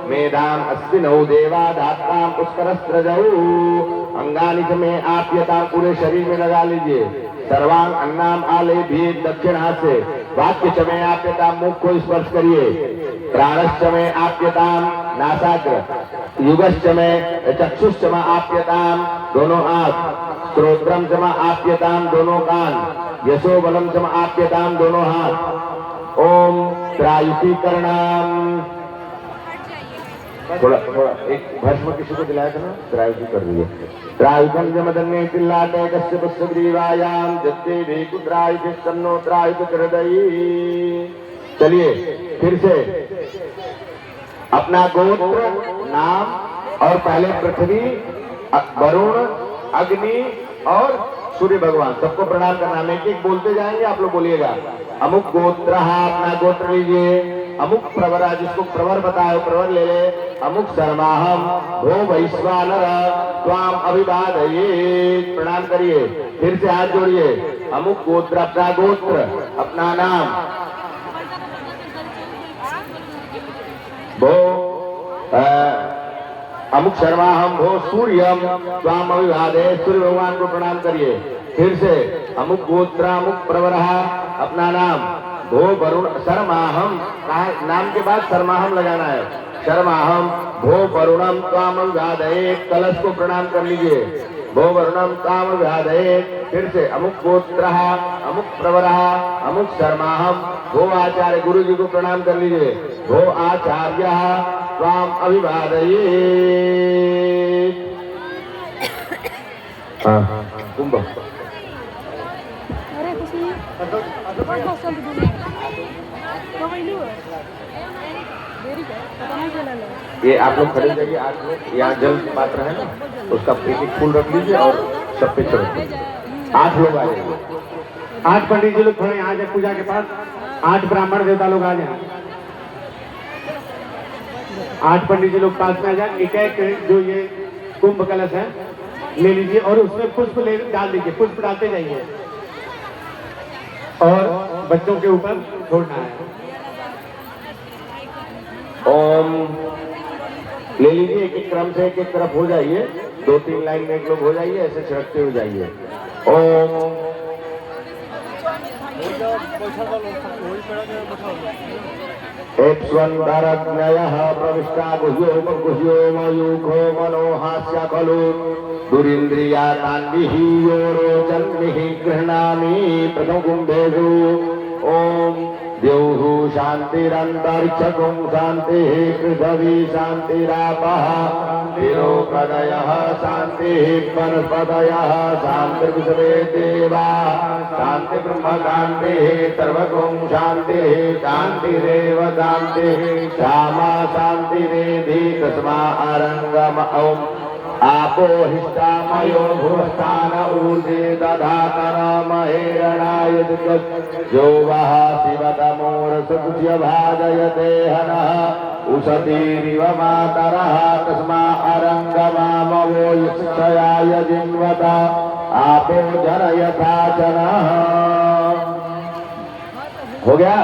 मेधाम अश्विनौ देवा धात्तां पुष्करस्त्रजौ। अंगानि च में आप्यतां, पूरे शरीर में लगा लीजिए। सर्वांग अन्नाम आले भी दक्षिण हाथ से। वाक्य च में आप्यतां, मुख को स्पर्श करिए। प्राणश्च में आप्यतां, नासाग्र। युगश्च में चक्षुश्च में आप्यतां, दोनों आंख। श्रोत्रम च में आप्यतां, दोनों कान। यशो बलम च में आप्यतां, दोनों हाथ। ओम त्रायुकीकरणम। थोड़ा एक भस्म किसी को दिलाया था ना, त्रायुकी कर दीजिए। त्रायुकं जमदन्ने पिल्लाटे कश्यपस्य ग्रीवायां जत्ते भेकुत्रायुकिस्तन्नो त्रायुकहृदयी। चलिए फिर से अपना गोत्र, नाम और पहले पृथ्वी, वरुण, अग्नि और सूर्य भगवान सबको प्रणाम करना। में एक बोलते जाएंगे, आप लोग बोलिएगा। अमुक गोत्र, अपना गोत्र लीजिए। अमुक प्रवरा, जिसको प्रवर बताए प्रवर ले ले। अमुक शर्माहम भो वैश्वानर त्वाम अभिवादये, प्रणाम करिए। फिर से हाथ जोड़िए। अमुक गोत्र, अपना गोत्र, अपना नाम। भो अमुक शर्मा हम भो सूर्यम स्वाम अभिवादे, सूर्य भगवान को प्रणाम करिए। फिर से अमुक गोत्र अमुक प्रवरः, अपना नाम। भो वरुण शर्माहम, नाम के बाद शर्माहम लगाना है। शर्माहम भो वरुणम त्वाम अभिवादये, कलश को प्रणाम कर लीजिए। भो वरुणम त्वाम अभिवादये। फिर से अमुक गोत्र अमुक प्रवरः अमुक शर्माहम, भो आचार्य गुरु जी को प्रणाम कर लीजिए। भो आचार्यः त्वाम् अभिवादयेत्। कुंभ अरे कुछ नहीं ये आप लोग खड़े जाइए, आज यहाँ जल पात्र है ना, उसका एक फूल रख लीजिए और सब पे चढ़ 8 लोग आ जाएंगे। 8 पंडित जी लोग थोड़े यहाँ जाए पूजा के पास, 8 ब्राह्मण देवता लोग आ जाए, 8 पंडित जी लोग पास में आ जाए। एक जो ये कुंभ कलश है ले लीजिए और उसमें पुष्प ले डाल दीजिए, पुष्प डालते जाइए और बच्चों के ऊपर छोड़ना है। ओम ले लीजिए, एक क्रम से एक तरफ हो जाइए, 2-3 लाइन में एक लोग हो जाइए, ऐसे छिड़कते हुए जाइए। ओम एप्स्वन्दारज्ञयः प्रविष्टा गुह्यो मयूखो मनोहास्य खलु दुरिन्द्रियातान्विः यो रोचन्मिः गृह्णामि प्रथमकुम्भेषु। ओम द्यौः शान्तिरन्तरिक्षगुं शान्तिः पृथिवी शान्तिरापः तिरोपदयः शान्तिः वनस्पतयः शान्तिर्विश्वे देवाः शान्तिर्ब्रह्म शान्तिः सर्वगुं शान्तिः शान्तिरेव शान्तिः श्यामा शान्तिरेधि तस्मा अरङ्गम। ओम आपो हिष्ठामयो भुवस्थान ऊर्जे दधातनमहेरणाय जो वः शिवतमोरसकुच्य भाजयते हनः उशतीरिव मातरः तस्मा अरङ्गमामवो यक्षयाय जिन्वत आपो जनयथा जनः। हो गया?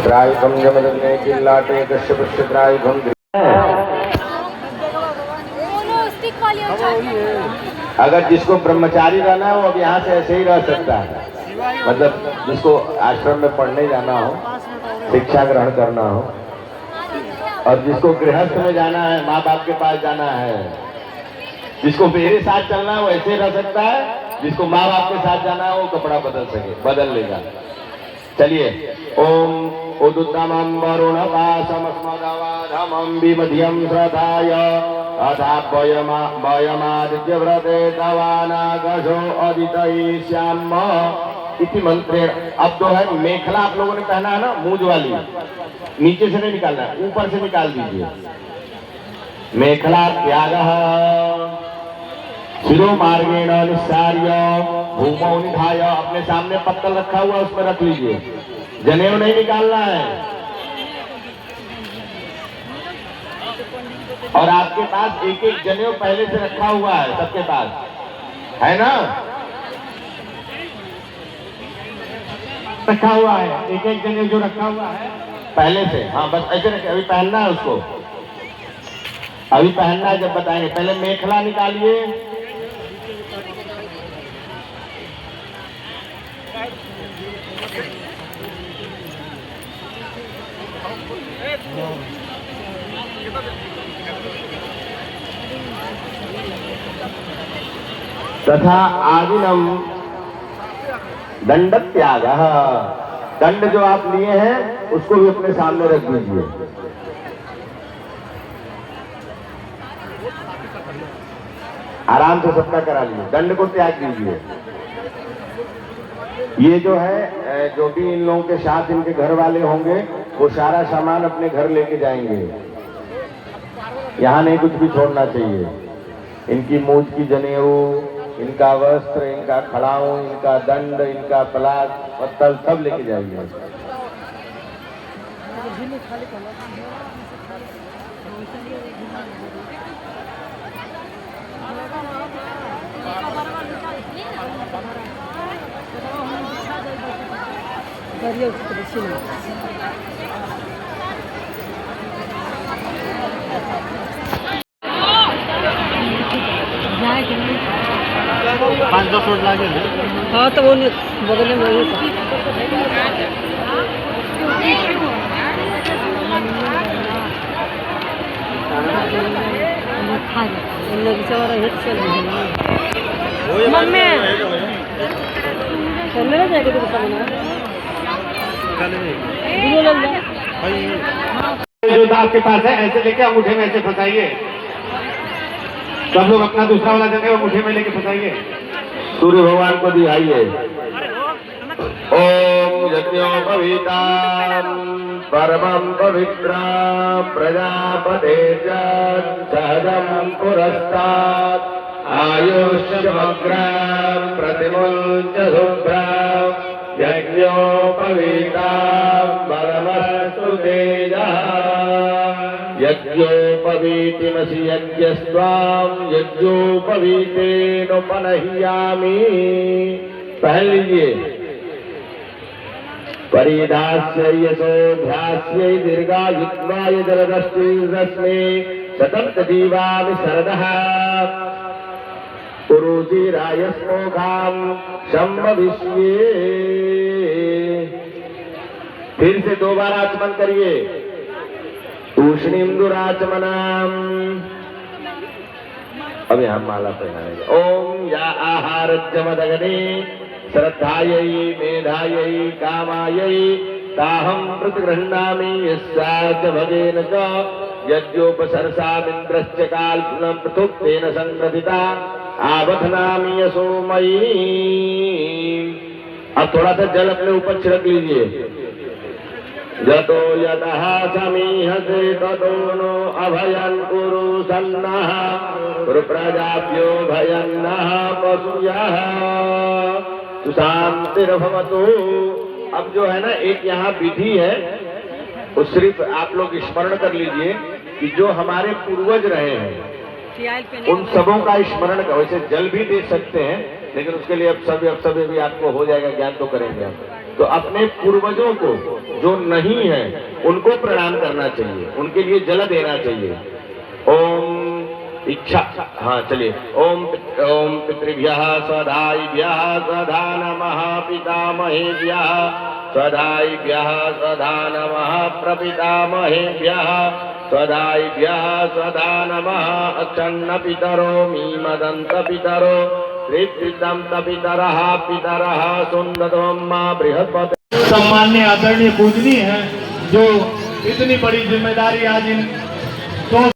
त्रायुधं जमदग्ने किल्लाटे कश्यपस्य त्रायुधं। अगर जिसको ब्रह्मचारी रहना है वो अब यहाँ से ऐसे ही रह सकता है, मतलब जिसको आश्रम में पढ़ने जाना हो, शिक्षा ग्रहण करना हो, और जिसको गृहस्थ में जाना है, माँ बाप के पास जाना है, जिसको मेरे साथ चलना है वो ऐसे रह सकता है, जिसको माँ बाप के साथ जाना है वो कपड़ा बदल लेगा। चलिए ओम उदुत्तमं वरुणपाशमस्मदवाधमं विमध्यं श्रद्धाय अथापयमादित्य व्रते तवानागशो अदितयिष्याम इति मंत्रेण। अब तो है मेखला आप लोगों ने पहना है ना, मूंज वाली, नीचे से नहीं निकालना, ऊपर से निकाल दीजिए। मेखला त्यागः शिरो मार्गेण निस्सार्य भूमौ निधाय। अपने सामने पत्तल रखा हुआ उसमें रख लीजिए, जनेऊ नहीं निकालना है। और आपके पास एक एक जनेऊ पहले से रखा हुआ है, सबके पास है ना, रखा हुआ है एक एक जनेऊ जो रखा हुआ है पहले से। हाँ बस ऐसे रखे, अभी पहनना है उसको, अभी पहनना है जब बताएंगे। पहले मेखला निकालिए, तथा आदिनम दंड त्याग। दंड जो आप लिए हैं उसको भी अपने सामने रख दीजिए। आराम से सबका करा लीजिए, दंड को त्याग दीजिए। ये जो है, जो भी इन लोगों के साथ इनके घर वाले होंगे वो सारा सामान अपने घर लेके जाएंगे, यहाँ नहीं कुछ भी छोड़ना चाहिए। इनकी मूछ की जनेऊ, इनका वस्त्र, इनका खड़ाऊ, इनका दंड, इनका पलाश पत्तल सब लेके जाइए। हाँ तो वो बगल में मम्मी चलने जाएगा तो जो आपके पास है ऐसे लेके अंगूठे में ऐसे फंसाइए। सब लोग अपना दूसरा वाला जगह अंगूठे में लेके फंसाइए। सूर्य भगवान को दिखाइए। ओम यज्ञोपवीता परमं पवित्रा प्रजापते सहजं पुरस्तात् आयुष्यमग्रा प्रतिमुञ्च शुभ्रा यज्ञोपवीता परमस्तु तेजः यज्ञोपवीतिमसि यज्ञस्त्वां यज्ञोपवीतेनोपनह्यामि। पहन लीजिए। परिधास्य यशोध्यास्य दीर्घायुत्वाय जलदस्मै सतत जीवामि शरदः पुरुषिराय स्मोघां संभविष्ये। फिर से 2 बार आचमन करिए। तूष्णींदुराचमनाम। अब यहाँ माला पहनाएंगे। ओम या आहारज्यमदगने श्रद्धायै मेधायै कामायै ताहं प्रतिगृह्णामि यस्याच भगेन च यद्योपसरसामिन्द्रश्च काल्पनं पृथुक्तेन संग्रथिता आवधनामि यशोमयी। अब थोड़ा सा जल अपने ऊपर छिड़क लीजिए। यतो यतः समीहसे ततो नो अभयं कुरु सन्नः प्रजाभ्यो भयन्नः पशुयः सुशांतिर्भवतु। अब जो है ना एक यहाँ विधि है, वो सिर्फ आप लोग स्मरण कर लीजिए कि जो हमारे पूर्वज रहे हैं उन सबों का स्मरण का। वैसे जल भी दे सकते हैं लेकिन उसके लिए अब सब भी आपको हो जाएगा, ज्ञान तो करेंगे हम। तो अपने पूर्वजों को जो नहीं है उनको प्रणाम करना चाहिए, उनके लिए जल देना चाहिए। ओम इच्छा। हाँ चलिए। ओम पितृभ्यः स्वधायिभ्यः स्वधा नमः पितामहेभ्यः स्वधायिभ्यः स्वधा नमः प्रपितामहेभ्यः स्वधायिभ्यः स्वधा नमः अक्षन्न पितरो मीमदन्त पितरो त्रिदन्त पितरः पितरः सुन्दतोम्मा बृहस्पति। सम्मान्य आदरणीय पूजनीय है जो इतनी बड़ी जिम्मेदारी आज इन